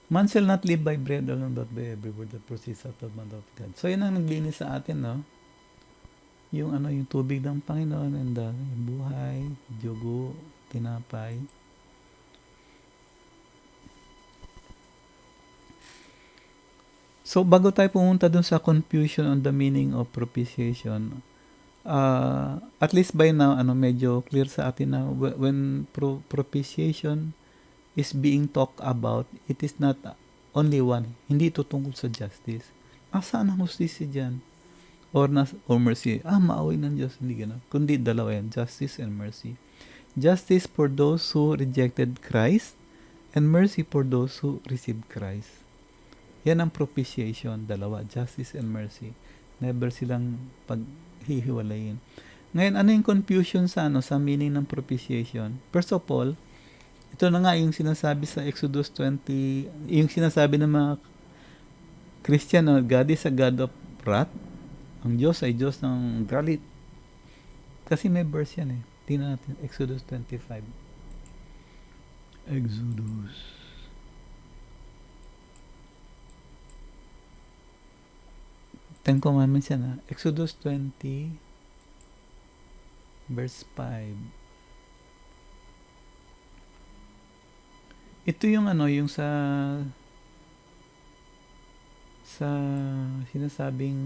Man shall not live by bread alone, but by every word that proceeds out of the mouth of God. So, yun ang naglinis sa atin, no? Yung tubig ng Panginoon, and yung buhay, dugo, tinapay. So, bago tayo pumunta dun sa confusion on the meaning of propitiation, At least by now, medyo clear sa atin na when propitiation is being talked about, it is not only one. Hindi ito tungkol sa justice. Saan ang hustisya dyan? Or mercy. Maaway ng Diyos. Hindi gano'n. Kundi dalawa yan. Justice and mercy. Justice for those who rejected Christ and mercy for those who received Christ. Yan ang propitiation. Dalawa. Justice and mercy. Never silang paghihiwalayin. Ngayon, ano yung confusion sa meaning ng propitiation? First of all, ito na nga yung sinasabi sa Exodus 20, yung sinasabi ng mga Christian na God is a God of wrath. Ang Diyos ay Diyos ng galit. Kasi may verse yan eh. Tingnan natin, Exodus 25. Exodus. Ten Commandments yan ha. Exodus 20, verse 5. Ito yung yung sa sinasabing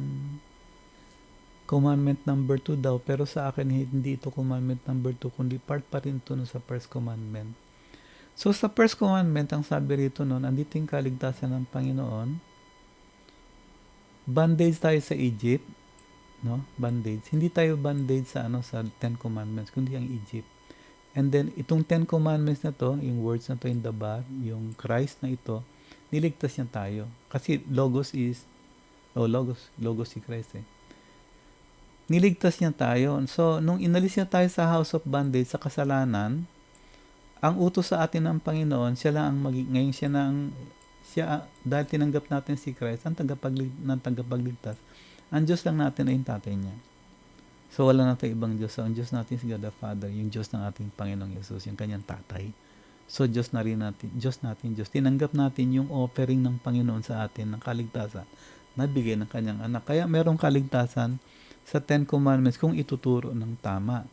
commandment number 2 daw, pero sa akin hindi ito commandment number 2, kundi part pa rin ito sa first commandment. So sa first commandment, ang sabi rito nun, andito yung kaligtasan ng Panginoon. Bondage tayo sa Egypt, no? Bondage. Hindi tayo bondage sa sa Ten Commandments, kundi ang Egypt. And then itong Ten Commandments na to, yung words na to in the bar, yung Christ na ito, niligtas niya tayo. Kasi logos si Christ eh. Niligtas niya tayo. So, nung inalis niya tayo sa house of bondage, sa kasalanan, ang utos sa atin ng Panginoon, siya lang ang ngayon dahil tinanggap natin si Christ, ang tagapagligtas, ang Diyos lang natin ay yung tatay niya. So, wala natin ibang Diyos. So, ang Diyos natin si God the Father, yung Diyos ng ating Panginoong Yesus, yung kanyang tatay. So, Diyos natin. Tinanggap natin yung offering ng Panginoon sa atin ng kaligtasan na bigay ng kanyang anak. Kaya merong kaligtasan sa Ten Commandments kung ituturo ng tama.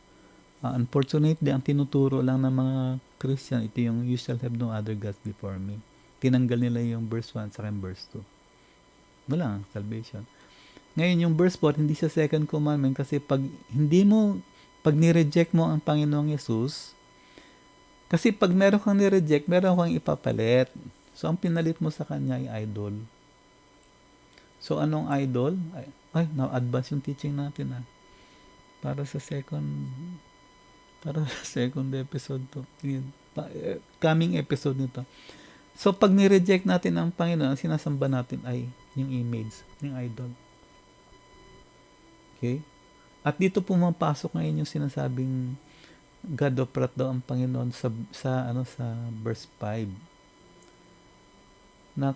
Unfortunately, ang tinuturo lang ng mga Christian, ito yung you shall have no other gods before me. Tinanggal nila yung verse 1 sa verse 2. Wala ang salvation. Ngayon, yung verse 4, hindi siya second commandment kasi pag ni-reject mo ang Panginoong Yesus, kasi pag meron kang ni-reject, meron kang ipapalit. So, ang pinalit mo sa kanya ay idol. So, anong idol? Na-advance yung teaching natin Para sa second episode to. Coming episode nito. So, pag ni-reject natin ang Panginoon, ang sinasamba natin ay yung image, yung idol. Okay? At dito pumapasok ngayon yung sinasabing God of wrath daw ang Panginoon sa verse 5. Na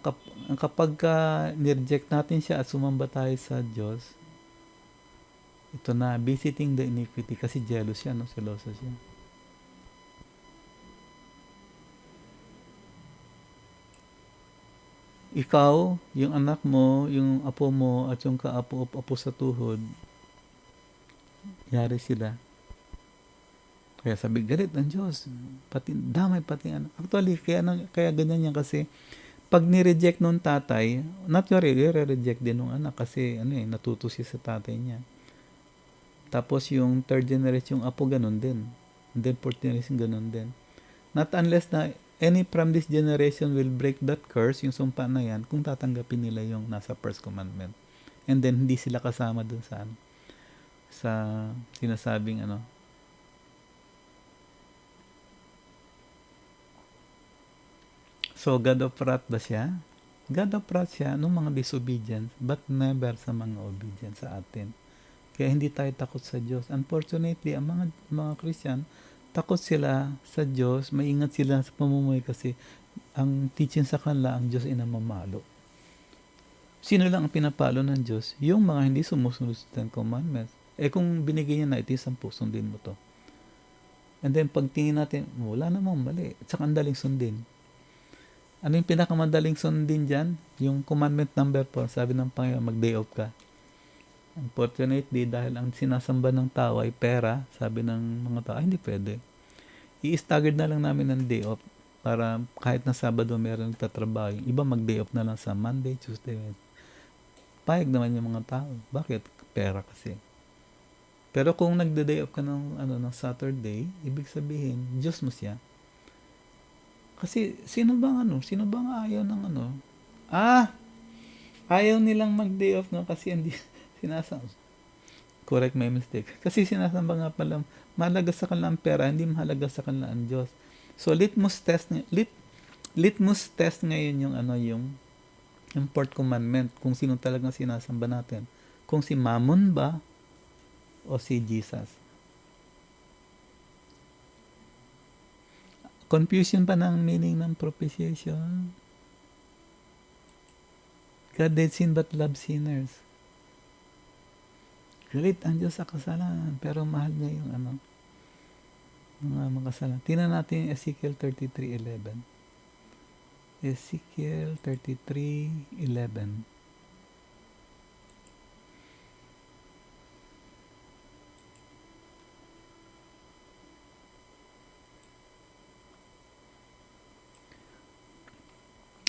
kapag nireject natin siya at sumamba tayo sa Diyos, ito na, visiting the iniquity, kasi jealous siya, seloso siya. Ikaw, yung anak mo, yung apo mo, at yung kaapo-apo sa tuhod, yari sila. Kaya sabi, galit ng Diyos. Damay pati anak. Actually, kaya ganyan yan kasi pag ni-reject nung tatay, naturally, re-reject din nung anak kasi natuto siya sa tatay niya. Tapos yung third generation, yung apo, ganun din. And then fourth generation, ganun din. Not unless na any from this generation will break that curse, yung sumpa na yan, kung tatanggapin nila yung nasa first commandment. And then, hindi sila kasama dun sa sinasabing So, God of wrath ba siya? God of wrath siya nung mga disobedient, but never sa mga obedient sa atin. Kaya hindi tayo takot sa Diyos. Unfortunately, ang mga Christian, takot sila sa Diyos, maingat sila sa pamumuhay kasi ang teaching sa kanila, ang Diyos ay namamalo. Sino lang ang pinapalo ng Diyos? Yung mga hindi sumusunod sa Ten Commandments. Kung binigay niya na ito, 10, sundin mo to. And then, pag tingin natin, wala namang mali. At saka ang daling sundin. Ano yung pinakamadaling sundin dyan? Yung commandment number 4, sabi ng Panginoon, mag-day off ka. Unfortunately, dahil ang sinasamba ng tao ay pera, sabi ng mga tao, hindi pwede. I-staggered na lang namin ng day off para kahit na Sabado meron nagtatrabaho. Yung iba mag-day off na lang sa Monday, Tuesday. Payag naman yung mga tao. Bakit? Pera kasi. Pero kung nagde-day off ka ng Saturday, ibig sabihin, Diyos mo siya. Kasi sino bang ayaw ng Ah, ayaw nilang mag-day off nga kasi hindi sinasama. Correct my mistake. Kasi sinasamba nga pala, mahalaga sa kanila ang pera, hindi mahalaga sa kanila ang Diyos. So litmus test ngayon yung fourth commandment, kung sino talagang sinasamba natin. Kung si Mammon ba o si Jesus. Confusion pa ng meaning ng propitiation. God did sin but love sinners. Galit ang Diyos sa kasalanan, pero mahal niya yung mga makasalanan. Tingnan natin yung Ezekiel 33:11. Ezekiel 33:11.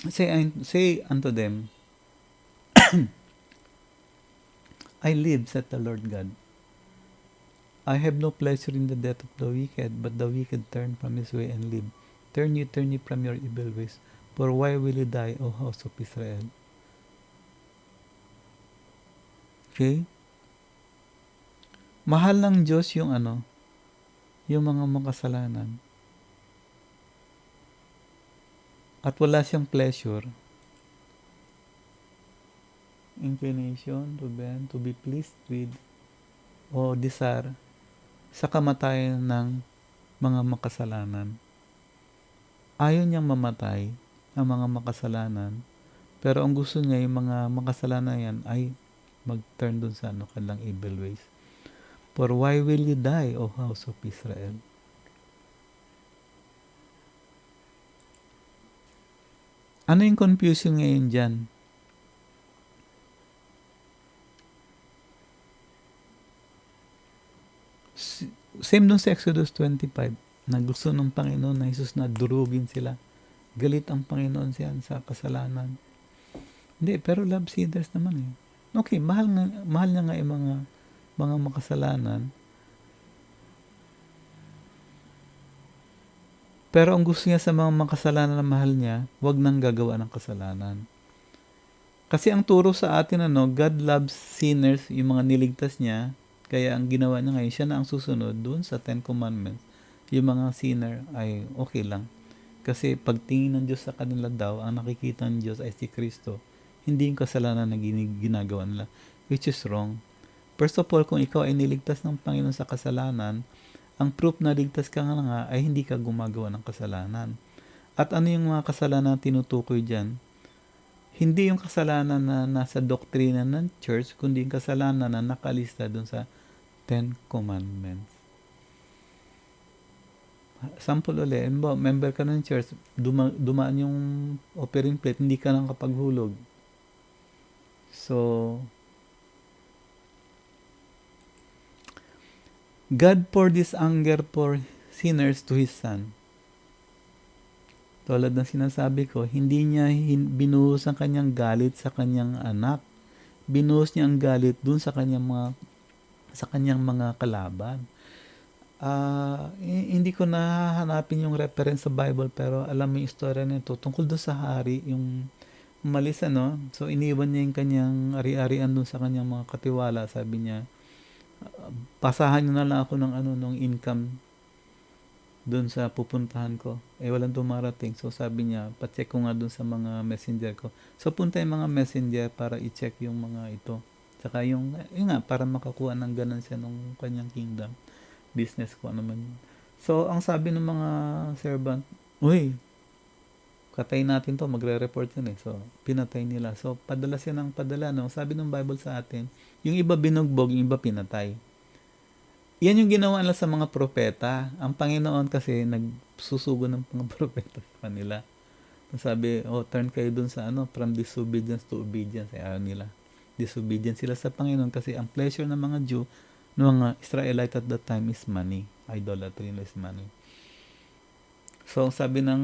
Say unto them, I live, said the Lord God. I have no pleasure in the death of the wicked, but the wicked turn from his way and live. Turn ye from your evil ways, for why will you die, O house of Israel? Okay? Mahal ng Diyos yung mga makasalanan. At wala siyang pleasure, inclination, to be pleased with, o desire, sa kamatayan ng mga makasalanan. Ayaw niyang mamatay ang mga makasalanan, pero ang gusto niya yung mga makasalanan yan ay mag-turn dun sa kanilang evil ways. For why will you die, O house of Israel? Ano yung confusion ngayon dyan? Same dun sa Exodus 25, na gusto ng Panginoon na Jesus na durugin sila. Galit ang Panginoon siya sa kasalanan. Hindi, pero love sinners naman eh. Okay, mahal niya nga yung mga makasalanan. Pero ang gusto niya sa mga makasalanan na mahal niya, wag nang gagawa ng kasalanan. Kasi ang turo sa atin, God loves sinners, yung mga niligtas niya. Kaya ang ginawa niya ngayon, siya na ang susunod doon sa 10 Commandments. Yung mga sinner ay okay lang. Kasi pagtingin ng Diyos sa kanila daw, ang nakikita ng Diyos ay si Kristo. Hindi yung kasalanan na ginagawa nila, which is wrong. First of all, kung ikaw ay niligtas ng Panginoon sa kasalanan, ang proof na ligtas ka nga ay hindi ka gumagawa ng kasalanan. At ano yung mga kasalanan tinutukoy dyan? Hindi yung kasalanan na nasa doktrina ng church, kundi yung kasalanan na nakalista dun sa 10 Commandments. Sample ulit, member ka ng church, dumaan yung offering plate, hindi ka nang kapaghulog. So, God poured this anger for sinners to His Son. Tulad ng sinasabi ko, hindi niya binuhos ang kanyang galit sa kanyang anak. Binuhos niya ang galit dun sa kanyang mga kalaban. Hindi ko nahahanapin yung reference sa Bible, pero alam mo yung istorya nito tungkol dun sa hari, yung umalis so iniwan niya yung kanyang ari-arian dun sa kanyang mga katiwala. Sabi niya, pasahan niyo na lang ako ng income doon sa pupuntahan ko. Walang dumarating. So sabi niya, pa-check ko nga doon sa mga messenger ko. So punta yung mga messenger para i-check yung mga ito. Saka yung nga, para makakuha ng ganansya ng kanyang kingdom. Business ko naman yun. So ang sabi ng mga servant, uy, katay natin to, magre-report yun eh. So pinatay nila. So padala siya ng padala. Sabi ng Bible sa atin, yung iba binugbog, yung iba pinatay. Yan yung ginawa nila sa mga propeta. Ang Panginoon kasi nagsusugo ng mga propeta sa kanila. Sabi, turn kayo dun sa from disobedience to obedience. Ayaw nila. Disobedient sila sa Panginoon kasi ang pleasure ng mga Jew, ng mga Israelite at that time is money. Idolatry is money. So, sabi ng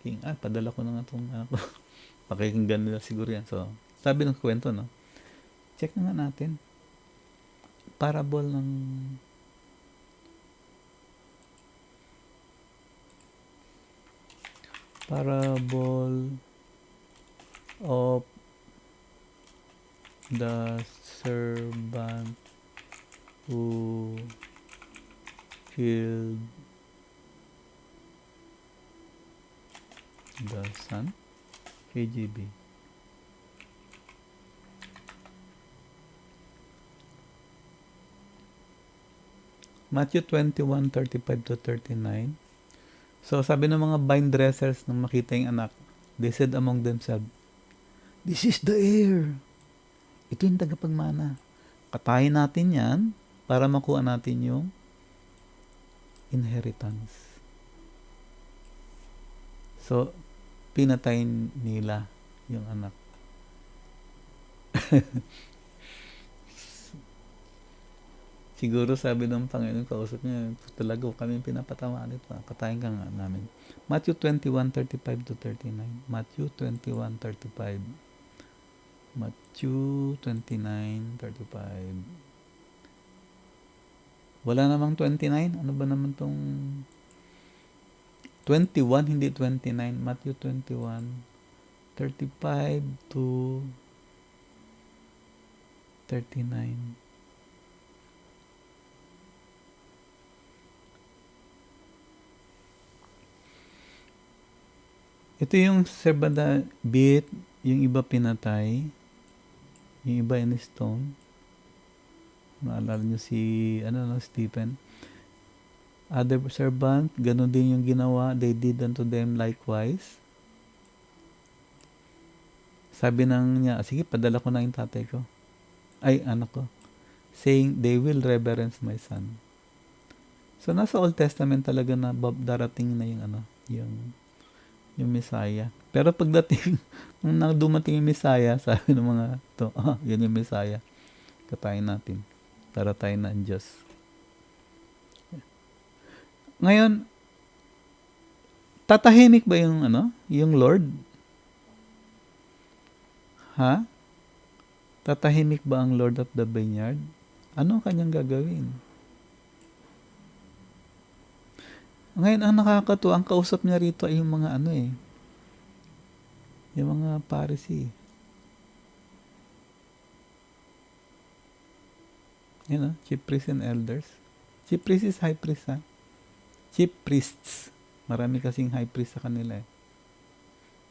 king, padala ko na nga itong pakikinggan nila siguro yan. So, sabi ng kwento, check na nga natin. parable ng parable of the servant who killed the son. KJB. Matthew 21:35-39. So, sabi ng mga vine dressers nang makita yung anak, they said among themselves, "This is the heir." Ito yung tagapagmana. Katayin natin yan para makuha natin yung inheritance. So, pinatay nila yung anak. Siguro sabi ng Panginoon, kausap niya, talaga kami pinapatamaan ito. Katayin ka nga namin. Matthew 21:35-39. Matthew 21:35. Matthew 29:35. Wala namang 29. Ano ba naman tong 21, hindi 29. Matthew 21:35-39. Ito yung servant na bit, yung iba pinatay, yung iba in stone. Naalala nyo si Stephen. Other servant, ganun din yung ginawa. They did unto them likewise. Sabi niya, sige, padala ko na yung tatay ko. Ay, anak ko. Saying, they will reverence my son. So, nasa Old Testament talaga na darating na yung Messiah. Pero pagdating, nung dumating yung Messiah, sabi ng mga to, yun yung Messiah. Katayin natin. Para tayo na ang Diyos. Ngayon, tatahimik ba yung Lord? Ha? Tatahimik ba ang Lord of the Vineyard? Ano ang kanyang gagawin? Ngayon, ang nakakatuwa, ang kausap niya rito ay yung mga yung mga Pharisee. Chief priests and elders. Chief priest is high priest, ha? Chief priests. Marami kasing high priest sa kanila, eh.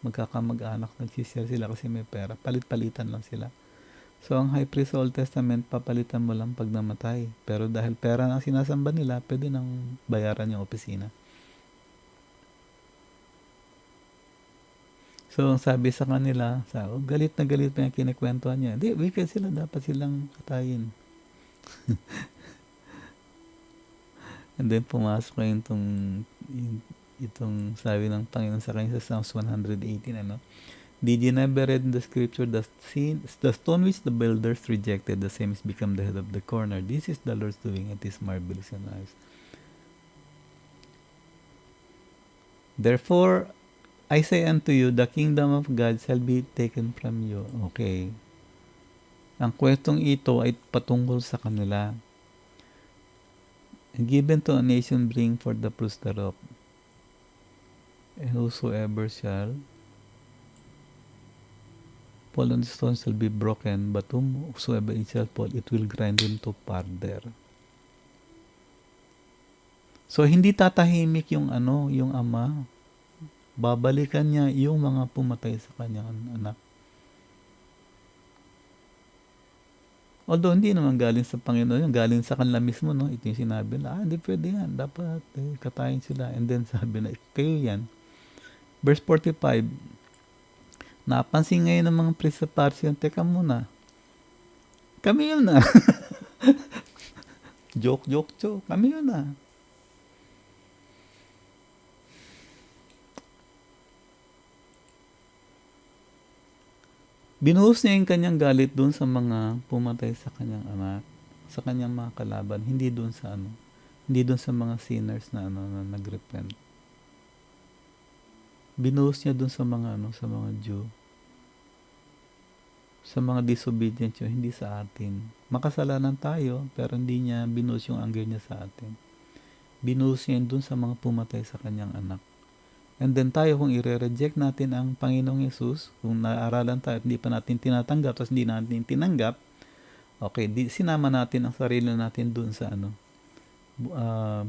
Magkakamag-anak, nagsishare sila kasi may pera. Palit-palitan lang sila. So, ang high priest sa Old Testament, papalitan mo lang pag namatay. Pero dahil pera ang sinasamba nila, pwede nang bayaran yung opisina. So, ang sabi sa kanila, galit na galit pa yung kinikwentuhan niya. Hindi, wicked sila. Dapat silang katayin. And then, pumasok itong sabi ng Panginoon sa kanya sa Psalms 118, Did you never read in the scripture, the stone which the builders rejected, the same is become the head of the corner. This is the Lord's doing, it is marvelous in our eyes. Therefore, I say unto you, the kingdom of God shall be taken from you. Okay. Ang kwentong ito ay patungkol sa kanila. And given to a nation bring forth the fruits thereof. And whosoever shall fall on the stone shall be broken, but whosoever it shall fall, it will grind him to powder. So, hindi tatahimik yung ama. Babalikan niya yung mga pumatay sa kanyang anak. Although, hindi naman galing sa Panginoon, yung galing sa kanila mismo, no? Ito yung sinabi na, hindi pwede yan. Dapat katayin sila. And then sabi na, kayo yan. Verse 45, napansin ngayon ng mga priest sa Pharisee, teka muna. Kami yun na. joke. Kami yun na. Binuhos niya yung kanyang galit doon sa mga pumatay sa kanyang anak, sa kanyang mga kalaban, hindi doon sa mga sinners na nagrepent. Binuhos niya doon sa mga Jew. sa mga disobedient yun, hindi sa atin. Makasalanan tayo, pero hindi niya binuhos yung anger niya sa atin. Binuhos niya yun dun sa mga pumatay sa kanyang anak. And then tayo, kung i-reject natin ang Panginoong Yesus, kung naaralan tayo at hindi pa natin tinatanggap, tapos hindi natin tinanggap, okay, sinama natin ang sarili natin dun sa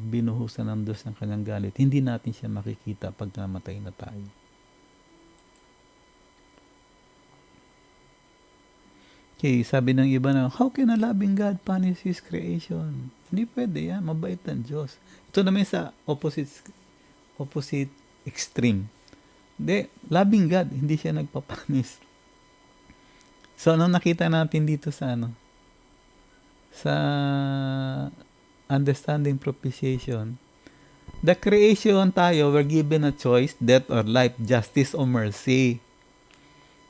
binuhusan ng Diyos ng kanyang galit. Hindi natin siya makikita pag namatay na tayo. Okay, sabi ng iba na, how can a loving God punish His creation? Hindi pwede yan, mabait ang Diyos. Ito naman sa opposite extreme. Hindi, loving God, hindi siya nagpapanis. So, ano nakita natin dito sa sa understanding propitiation? The creation tayo were given a choice, death or life, justice or mercy.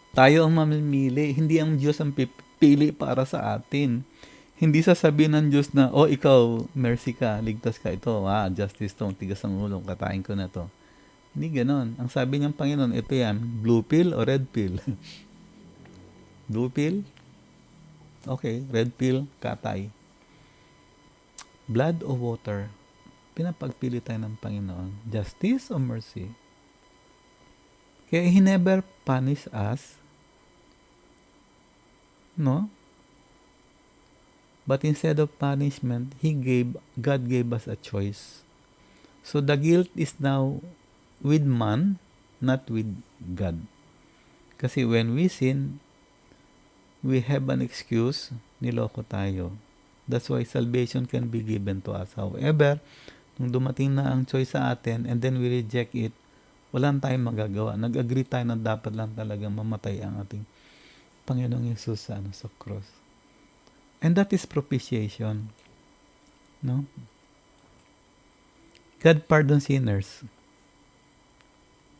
Tayo ang mamimili, hindi ang Diyos ang pipili para sa atin. Hindi sasabihin ng Diyos na, oh, ikaw, mercy ka, ligtas ka, ito, justice to, tigas ang ulo, katain ko na to. Hindi ganon. Ang sabi ng Panginoon, ito yan, blue pill o red pill? Blue pill? Okay, red pill, katay. Blood o water? Pinapagpili tayo ng Panginoon. Justice o mercy? Kaya He never punish us. No? But instead of punishment, God gave us a choice. So the guilt is now with man, not with God. Kasi when we sin, we have an excuse, niloko tayo. That's why salvation can be given to us. However, nung dumating na ang choice sa atin and then we reject it, wala tayong magagawa. Nag-agree tayo na dapat lang talagang mamatay ang ating Panginoong Yesus sa cross. And that is propitiation. No? God pardons sinners.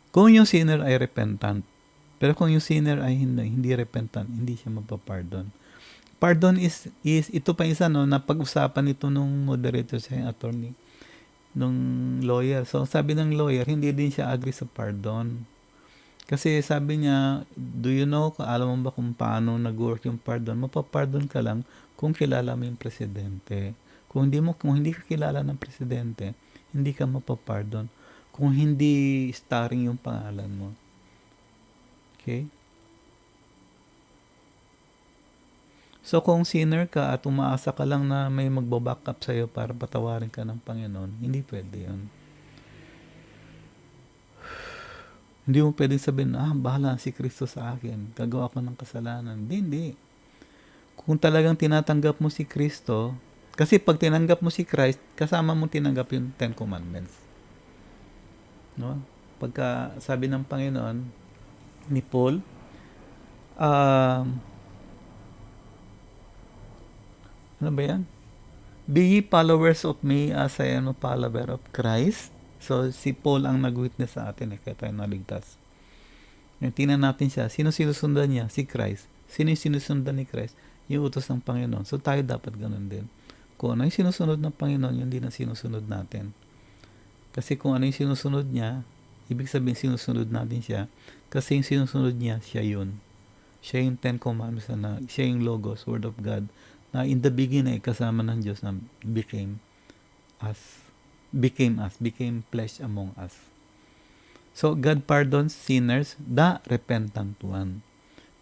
Kung yung sinner ay repentant, pero kung yung sinner ay hindi repentant, hindi siya mapapardon. Pardon is ito pa isa na pag-usapan ito nung moderator sa attorney, nung lawyer. So sabi ng lawyer, hindi din siya agree sa pardon. Kasi sabi niya, do you know, alam mo ba kung paano nag-work yung pardon? Mapapardon ka lang kung kilala mo yung presidente. Kung hindi ka kilala ng presidente, hindi ka mapapardon. Kung hindi starring yung pangalan mo. Okay? So kung sinner ka at umaasa ka lang na may magbaback up sa'yo para patawarin ka ng Panginoon, hindi pwede yun. Hindi mo pwedeng sabihin, bahala si Kristo sa akin. Gagawa ko ng kasalanan. Hindi. Kung talagang tinatanggap mo si Kristo, kasi pag tinanggap mo si Christ, kasama mo tinanggap yung Ten Commandments. No? Pagka sabi ng Panginoon, ni Paul, ano ba yan? Be ye followers of me as I am a follower of Christ. So, si Paul ang nag-witness sa atin, kaya tayo naligtas. Yung tingnan natin siya, sino sinusundan niya? Si Christ. Sino yung sinusundan ni Christ? Yung utos ng Panginoon. So, tayo dapat ganun din. Kung ano yung sinusunod ng Panginoon, yun din ang sinusunod natin. Kasi kung ano yung sinusunod niya, ibig sabihin sinusunod natin siya. Kasi yung sinusunod niya, siya yun. Siya yung Ten Commandments na, siya yung Logos, Word of God, na in the beginning, kasama ng Diyos na became flesh among us. So, God pardons sinners, the repentant one.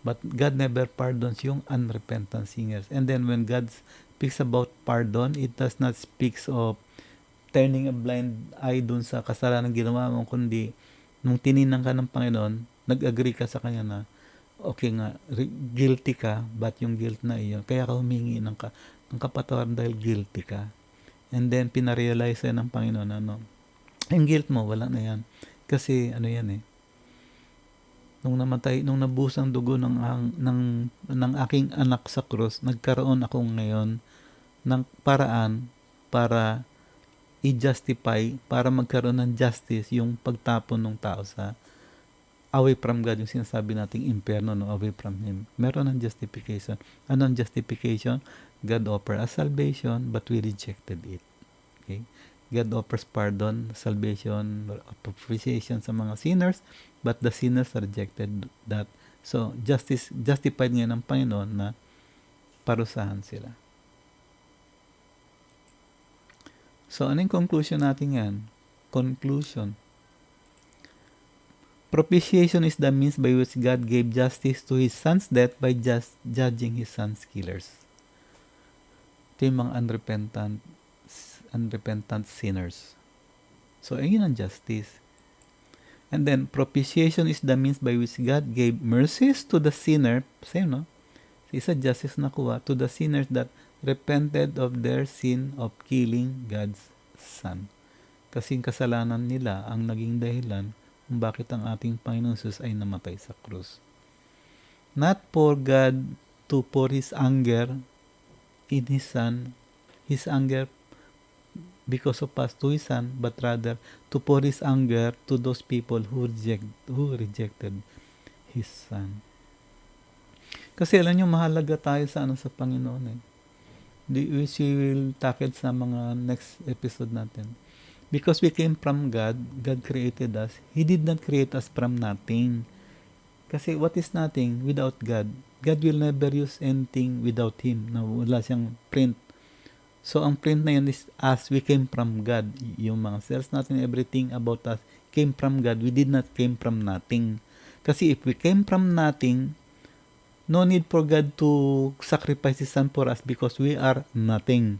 But God never pardons yung unrepentant sinners. And then when God speaks about pardon, it does not speak of turning a blind eye dun sa kasalanan ginawa mo, kundi nung tininang ka ng Panginoon, nag-agree ka sa Kanya na, okay nga, guilty ka, but yung guilt na iyon, kaya ka humingi ng kapatawaran dahil guilty ka. And then, pinarealize ng Panginoon, yung guilt mo, wala na yan. Kasi, yan nung nabuhos ang dugo ng aking anak sa krus, nagkaroon ako ngayon ng paraan para i-justify, para magkaroon ng justice yung pagtapon ng tao sa away from God, yung sinasabi nating impyerno, away from Him. Meron ng justification. Ano ang justification? God offered us salvation, but we rejected it. Okay? God offers pardon, salvation, appreciation sa mga sinners, but the sinners rejected that So, justified ngayon ng Panginoon na parusahan sila. So, ano yung conclusion natin yan? Conclusion. Propitiation is the means by which God gave justice to His Son's death by just judging His Son's killers. Ito yung mga unrepentant sinners. So, ayun ang justice. And then, propitiation is the means by which God gave mercies to the sinner. Same, no? Isa justice na kuha to the sinners that repented of their sin of killing God's Son. Kasing kasalanan nila ang naging dahilan kung bakit ang ating Panginoon Jesus ay namatay sa krus. Not for God to pour His anger in His Son, His anger because of us to His Son, but rather to pour His anger to those people who rejected His Son. Kasi alam nyo, mahalaga tayo sa Panginoon eh. Which we will tackle sa mga next episode natin. Because we came from God, God created us. He did not create us from nothing. Kasi what is nothing without God? God will never use anything without Him. Na wala siyang print. So, ang print na yun is us, we came from God. Yung mga cells natin, everything about us came from God. We did not came from nothing. Kasi if we came from nothing, no need for God to sacrifice His Son for us because we are nothing.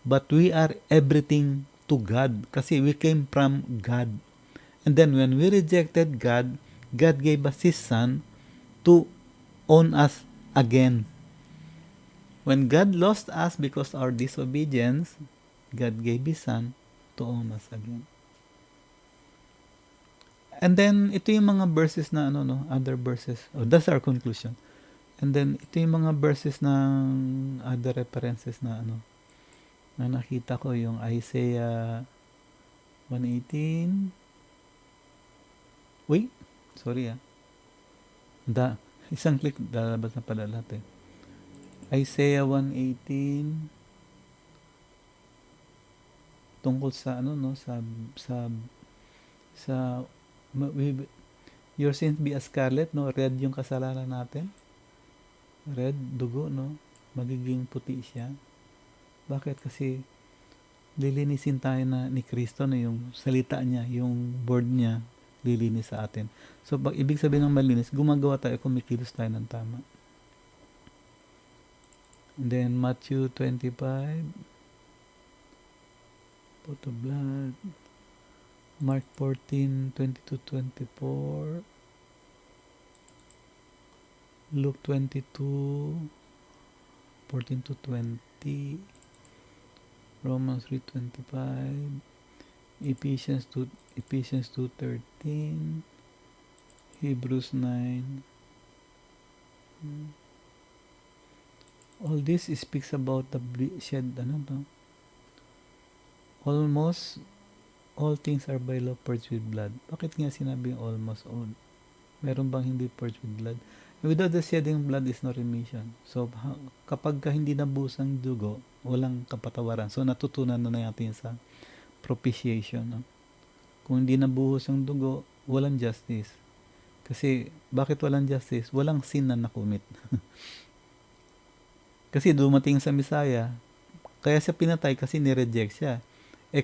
But we are everything to God kasi we came from God. And then when we rejected God, God gave us His Son to own us again. When God lost us because of our disobedience, God gave His Son to own us again. And then, ito yung mga verses na other verses. Oh, that's our conclusion. And then, ito yung mga verses ng other references na na nakita ko, yung Isaiah 1:18. Wait, sorry isang click, lalabas na pala lahat eh. Isaiah 1:18 tungkol sa your sins be as scarlet, red yung kasalanan natin. Red, dugo, magiging puti siya. Bakit? Kasi lilinisin tayo ni Kristo yung salita niya, yung word niya, lilinis sa atin. So, ibig sabihin ng malinis, gumagawa tayo, kumikilos tayo ng tama. And then, Matthew 25, put of blood, Mark 14, 22-24, Luke 22, 14-20, Romans 3:25, Ephesians 2:13, Hebrews 9. All this speaks about the shed almost all things are by law purged with blood. Bakit nga sinabi almost all? Meron bang hindi purged with blood? Without the shedding blood is no remission. So, kapag hindi nabusang dugo, walang kapatawaran. So, natutunan na natin sa propitiation. Kung hindi nabuhos ang dugo, walang justice. Kasi, bakit walang justice? Walang sin na nakumit. Kasi dumating sa Messiah, kaya siya pinatay kasi nireject siya.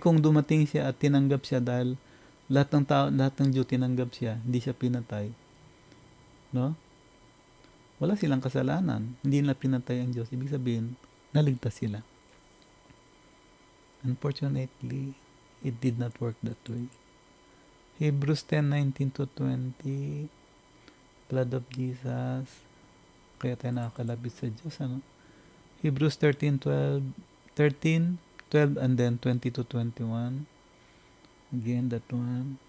Kung dumating siya at tinanggap siya dahil lahat ng Jew tinanggap siya, hindi siya pinatay. No? Wala silang kasalanan. Hindi nila pinatay ang Diyos. Ibig sabihin, naligtas sila. Unfortunately, it did not work that way. Hebrews 10:19-20, blood of Jesus. Kaya tayo nakakalapit sa Diyos. Hebrews 13:12, and then 20-21. Again, that one.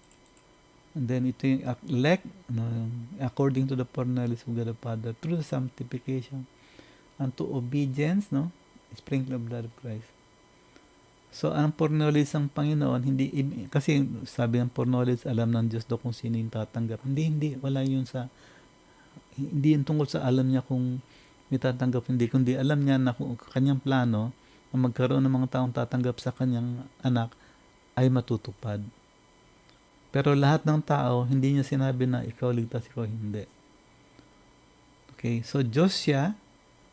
And then ito yung elect, according to the foreknowledge of God the Father, through the sanctification unto obedience, sprinkling of blood of Christ. So, ang foreknowledge ng Panginoon, kasi sabi ng foreknowledge, alam ng Diyos daw kung sino yung tatanggap. Hindi, wala yun hindi yun tungkol sa alam niya kung may tatanggap, hindi, kundi alam niya na kung kanyang plano na magkaroon ng mga taong tatanggap sa kanyang anak ay matutupad. Pero lahat ng tao, hindi niya sinabi na ikaw ligtas, ikaw hindi. Okay, so Diyos siya,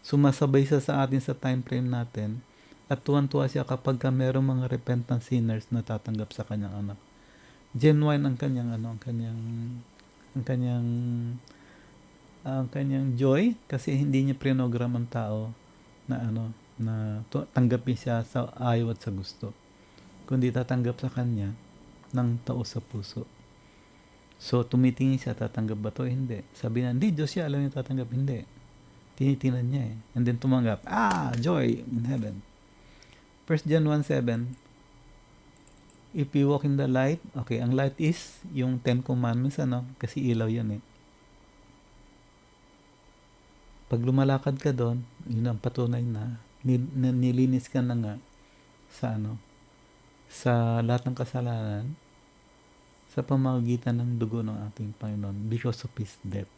sumasabay siya sa atin sa time frame natin, at tuwan-tuwa siya kapag ka merong mga repentant sinners na tatanggap sa kanyang anak. Genuine ang kanyang ang kanyang joy kasi hindi niya prinogram ang tao na tanggapin siya sa ayaw at sa gusto, kundi tatanggap sa kanya ng taos sa puso. So, tumitingin siya, tatanggap ba to? Hindi. Sabi na, hindi, Diyos siya, alam niya tatanggap. Hindi. Tinitingnan niya eh. And then tumanggap, joy in heaven. 1 John 1:7, if you walk in the light, okay, ang light is yung 10 commandments, kasi ilaw yan eh. Pag lumalakad ka doon, yun ang patunay na nilinis ka na nga sa lahat ng kasalanan sa pamamagitan ng dugo ng ating Panginoon because of His death.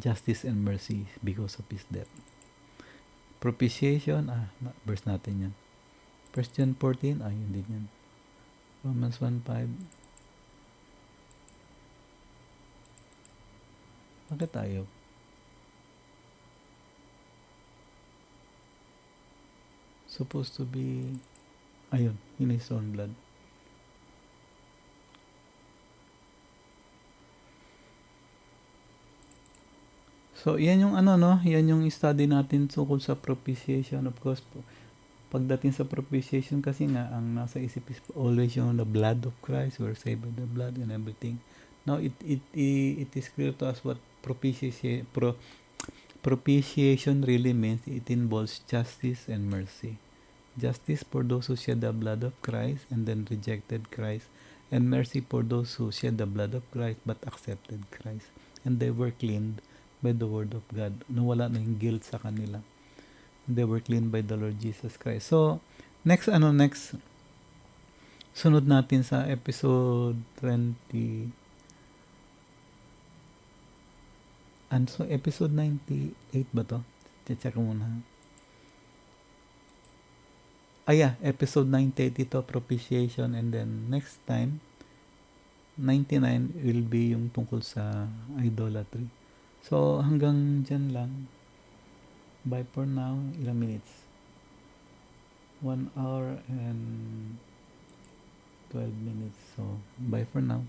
Justice and mercy because of His death. Propitiation, verse natin yan. 1 John 14, yun din yan. Romans 1:5. Bakit tayo? Supposed to be, ayun, in His own blood. So, yan yung yan yung study natin tungkol sa propitiation. Of course, pagdating sa propitiation kasi nga, ang nasa isip is always yung the blood of Christ. We're saved by the blood and everything. Now, it is clear to us what propitiation really means. It involves justice and mercy. Justice for those who shed the blood of Christ and then rejected Christ, and mercy for those who shed the blood of Christ but accepted Christ. And they were cleaned by the word of God. Nawala na yung guilt sa kanila. They were cleaned by the Lord Jesus Christ. So, next, sunod natin sa episode 20, so episode 98 ba to? Check ko muna. Episode 98 ito, propitiation, and then next time, 99 will be yung tungkol sa idolatry. So, hanggang dyan lang. Bye for now. Ilang minutes? 1 hour and 12 minutes. So, bye for now.